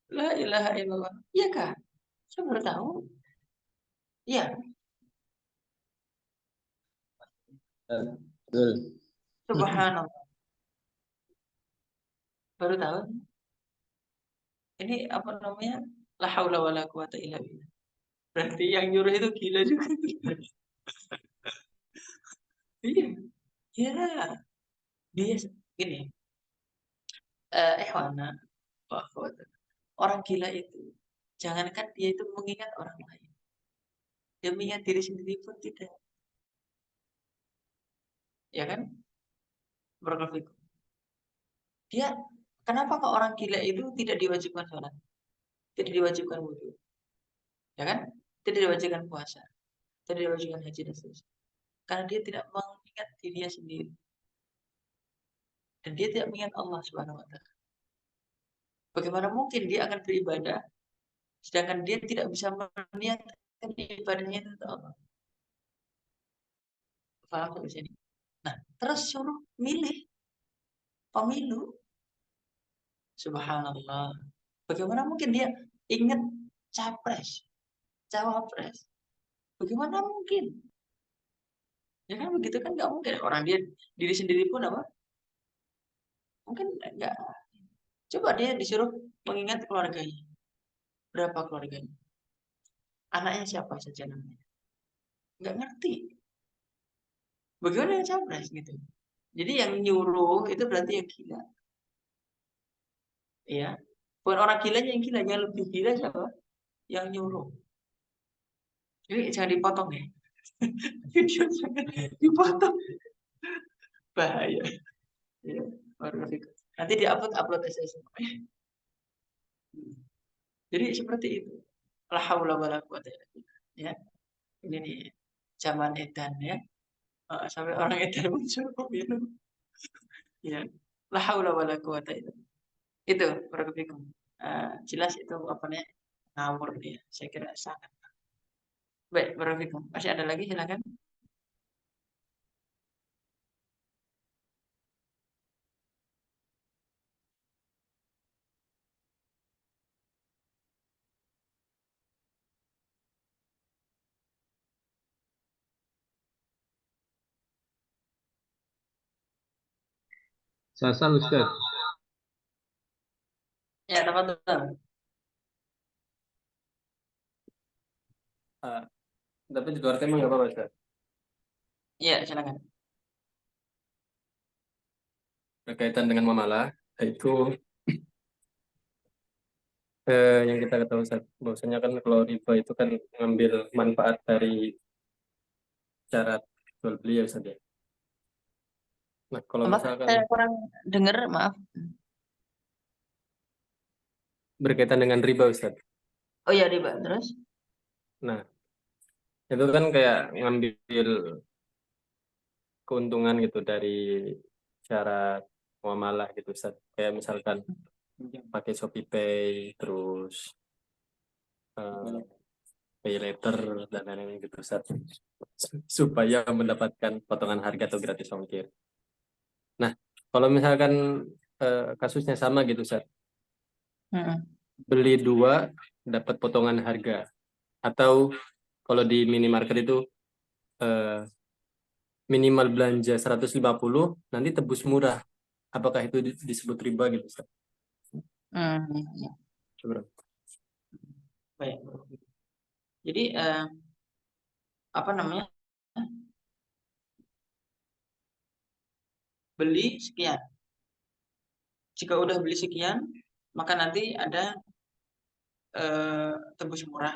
La ilaha illallah. Iya kah? Saya baru tahu. Iya, Betul. subhanallah. Baru tahu. Ini apa namanya? La haula wala quwata illa billah. Berarti yang nyuruh itu gila juga. Iya. Ya, dia gini. Ehwana, wa akhwat. Orang gila itu, jangankan dia itu mengingat orang lain. Dia mengingat diri sendiri pun tidak. Ya kan? Barakallahu. Dia, kenapa kok orang gila itu tidak diwajibkan sholat? Tidak diwajibkan wudhu. Ya kan? Tidak diwajibkan puasa. Tidak diwajibkan haji dan seterusnya. Karena dia tidak mengingat dirinya sendiri. Dan dia tidak mengingat Allah Subhanahu wa Ta'ala. Bagaimana mungkin dia akan beribadah sedangkan dia tidak bisa meniatkan ibadahnya itu untuk Allah? Paham sampai sini? Nah, terus suruh milih pemilu. Subhanallah. Bagaimana mungkin dia ingat capres, cawapres? Bagaimana mungkin? Ya kan begitu kan nggak mungkin. Orang dia diri sendiri pun apa? Mungkin nggak. Coba dia disuruh mengingat keluarganya. Berapa keluarganya? Anaknya siapa saja namanya? Nggak ngerti. Bagaimana yang capres gitu? Jadi yang nyuruh itu berarti yang gila. Ya. Bukan orang gilanya yang gila, yang lebih gila siapa? Yang nyuruh. Jadi jangan dipotong ya. Video jangan dipotong. Bahaya. Ya. Nanti upload aja semuanya. Jadi seperti itu. La haula wala quwata illa billah. Ya. Ini nih zaman edan ya. Sampai orang edan muncul minum. Ya. La haula wala quwata illa billah. Itu barakallahu. Jelas itu apa namanya? Ngawur dia. Saya kira sangat. Baik, barakallahu. Masih ada lagi silakan. Sasal Ustaz. Ya, teman-teman. Tapi di luar tema nggak apa-apa, Ustaz. Ya, silakan. Berkaitan dengan muamalah, itu yang kita ketahui, Ustaz, bahwasanya kan kalau riba itu kan ngambil manfaat dari cara jual beli ya, Ustaz ya. Nah, kalau Apa? misalkan Saya kurang dengar, maaf. berkaitan dengan riba, Ustaz. Oh ya, riba. Terus? Nah, itu kan kayak ngambil keuntungan gitu dari cara muamalah gitu, Ustaz. Kayak misalkan pakai Shopee Pay, terus pay later dan lain-lain gitu, Ustaz. Supaya mendapatkan potongan harga atau gratis ongkir. Nah, kalau misalkan kasusnya sama gitu, Ustaz. Beli 2 dapat potongan harga, atau kalau di minimarket itu minimal belanja 150 nanti tebus murah, apakah itu disebut riba gitu, Ustaz? Coba. Baik. Jadi apa namanya, beli sekian. Jika udah beli sekian, maka nanti ada tebus murah.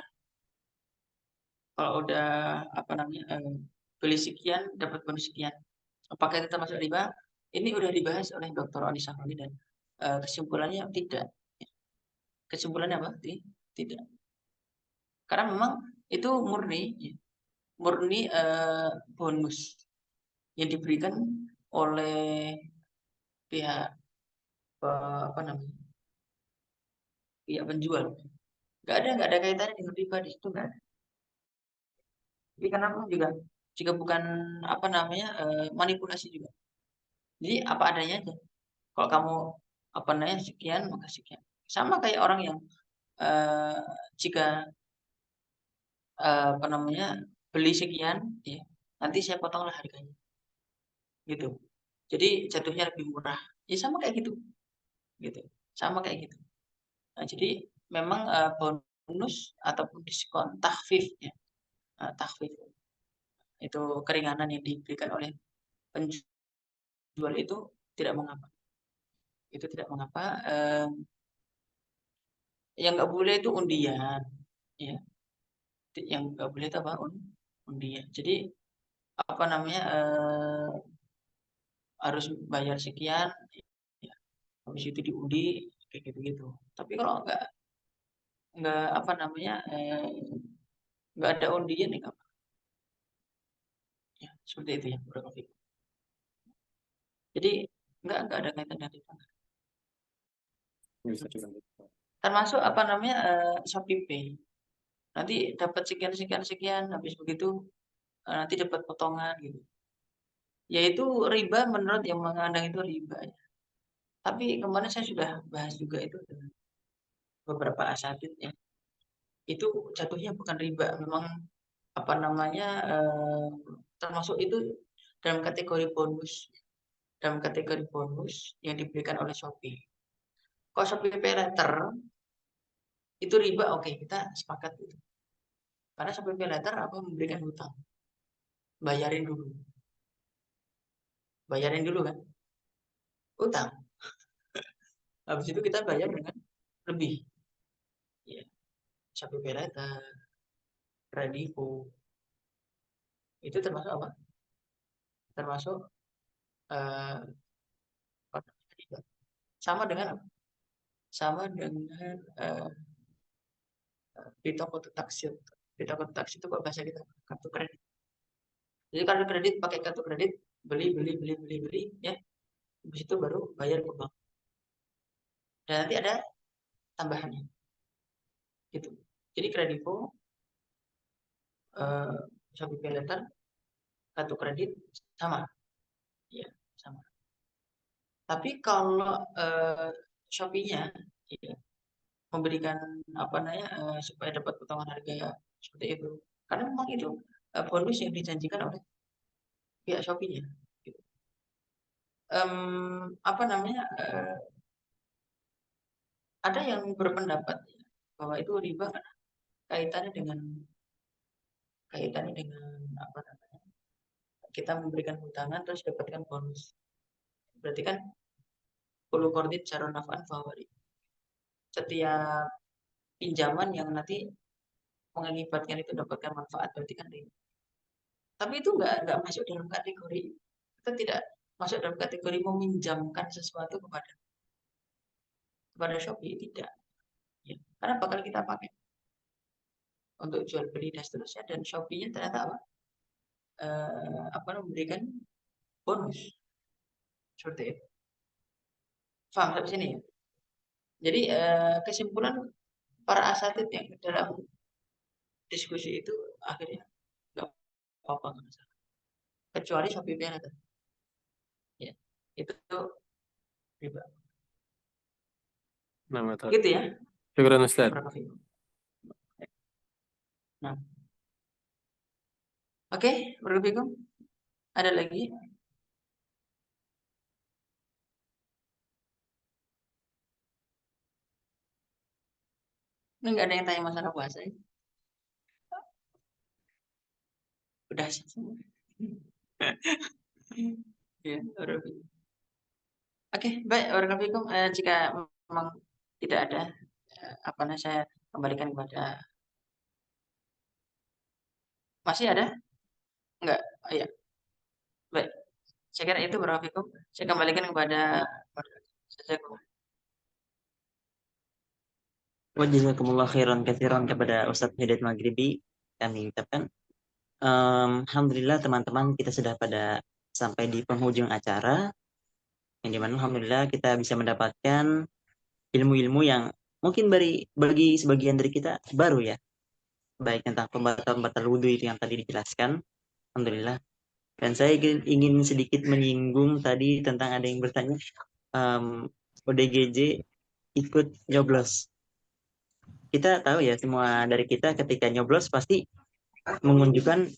Kalau udah apa namanya, beli sekian dapat bonus sekian. Apakah itu termasuk riba? Ini udah dibahas oleh Dr. Oni Safali dan kesimpulannya tidak. Kesimpulannya apa? Tidak. Karena memang itu murni bonus yang diberikan oleh pihak apa namanya, pihak penjual. Nggak ada kaitannya dengan riba di situ, nggak ada. Jadi karena memang juga bukan apa namanya, manipulasi juga. Jadi apa adanya aja. Kalau kamu apa namanya sekian maka sekian. Sama kayak orang yang jika apa namanya beli sekian, ya nanti saya potonglah harganya, gitu. Jadi jatuhnya lebih murah. Ya sama kayak gitu, gitu. Sama kayak gitu. Nah, jadi memang bonus ataupun diskon takhfif ya, takhfif itu keringanan yang diberikan oleh penjual itu tidak mengapa. Itu tidak mengapa. Yang nggak boleh itu undian, ya. Yang nggak boleh itu apa? Undian. Jadi apa namanya, harus bayar sekian, ya. Habis itu diundi kayak gitu-gitu. Tapi kalau nggak apa namanya, nggak ada undian ya nggak apa. Ya, seperti itu ya, Bro. Jadi nggak ada kaitan dari itu. Bisa juga. Termasuk apa namanya, Shopee Pay. Nanti dapat sekian sekian sekian, habis begitu nanti dapat potongan gitu. Yaitu riba menurut yang mengandang itu riba ya. Tapi kemarin saya sudah bahas juga itu dengan beberapa asatidz ya. Itu jatuhnya bukan riba, memang apa namanya, termasuk itu dalam kategori bonus, yang diberikan oleh Shopee. Kalau Shopee Pay Later itu riba, oke, kita sepakat itu. Karena Shopee Pay Later apa memberikan hutang. Bayarin dulu kan, hutang. Habis itu kita bayar dengan lebih. Ya, Shopee Pay Later, Kredivo, itu termasuk apa? Termasuk riba. Sama dengan apa? Sama dengan di toko taksir. Di toko taksir itu kalau bahasa kita kartu kredit. Jadi kartu kredit pakai kartu kredit, beli ya. Habis itu baru bayar ke bank. Dan nanti ada tambahannya. Gitu. Jadi Kredivo, Shopee Pay Later, kartu kredit sama. Ya, sama. Tapi kalau Shopee-nya ya, memberikan apa namanya, supaya dapat potongan harga seperti itu. Karena memang itu bonus yang dijanjikan oleh pihak Shopee-nya. Gitu. Apa namanya, ada yang berpendapat bahwa itu riba karena kaitannya dengan kaitannya dengan apa namanya? Kita memberikan hutang terus dapatkan bonus. Berarti kan kullu qardin jarun naf'an fahuwa. Setiap pinjaman yang nanti mengakibatkan itu dapatkan manfaat berarti kan riba. Tapi itu nggak masuk dalam kategori, kita tidak masuk dalam kategori meminjamkan sesuatu kepada Shopee, tidak. Ya, karena bakal kita pakai untuk jual beli dan seterusnya, dan Shopee-nya ternyata memberikan bonus seperti itu. Paham sampai sini ya? Jadi kesimpulan para asatid yang dalam diskusi itu akhirnya nggak apa-apa, nggak masalah. Kecuali Shopee Pay tadi. Ya, itu riba. Nah, betul. Gitu ya. Syukran Ustaz. Nah. Oke, Barakallahu. Ada lagi? Ini nggak ada yang tanya masalah puasa ya? Udah sih semua. Ya, Barakallahu. Oke, baik, Barakallahu. Jika memang tidak ada saya kembalikan kepada, masih ada? Enggak. Oh, iya. Baik. Saya kira itu Barakallahu. Saya kembalikan kepada Wajazakumullah khairan katsiran kepada Ustadz Hidayat Maghribi. Kami ucapkan alhamdulillah teman-teman, kita sudah pada sampai di penghujung acara, yang dimana alhamdulillah kita bisa mendapatkan ilmu-ilmu yang mungkin bagi sebagian dari kita baru ya, baik tentang pembatal-pembatal wudhu itu yang tadi dijelaskan, alhamdulillah. Dan saya ingin sedikit menyinggung tadi tentang ada yang bertanya ODGJ ikut nyoblos. Kita tahu ya, semua dari kita ketika nyoblos pasti menunjukkan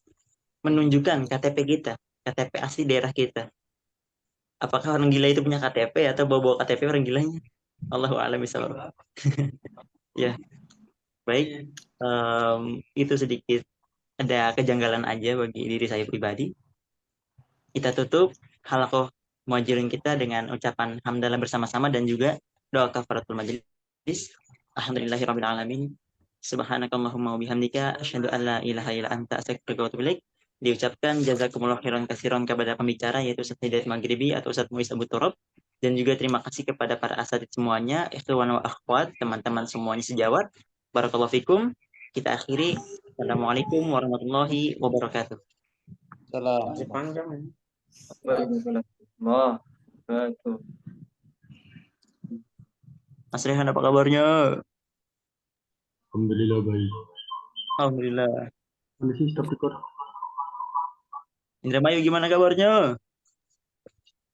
KTP kita, KTP asli daerah kita. Apakah orang gila itu punya KTP atau bawa KTP orang gilanya? Allahu a'lam bishawab. Ya, baik. Itu sedikit ada kejanggalan aja bagi diri saya pribadi. Kita tutup halaqah muajirin kita dengan ucapan hamdalah bersama-sama dan juga doa kafaratul majelis. Alhamdulillahirabbil alamin. Subhanakallahumma wa bihamdika asyhadu an la ilaha illa anta astaghfiruka wa atubu ilaik. Diucapkan jazakumullah khairan katsiran kepada pembicara yaitu Ustaz Hidayat Maghribi atau Ustaz Muiz Abu Turab, dan juga terima kasih kepada para asatidz semuanya, ikhwan wa akhwat, teman-teman semuanya sejawat. Barakallahu fikum. Kita akhiri. Assalamualaikum warahmatullahi wabarakatuh. Salam. Panjang. Mas Rehan, apa kabarnya? Alhamdulillah baik. Alhamdulillah. Kondisi stop record. Indramayu gimana kabarnya?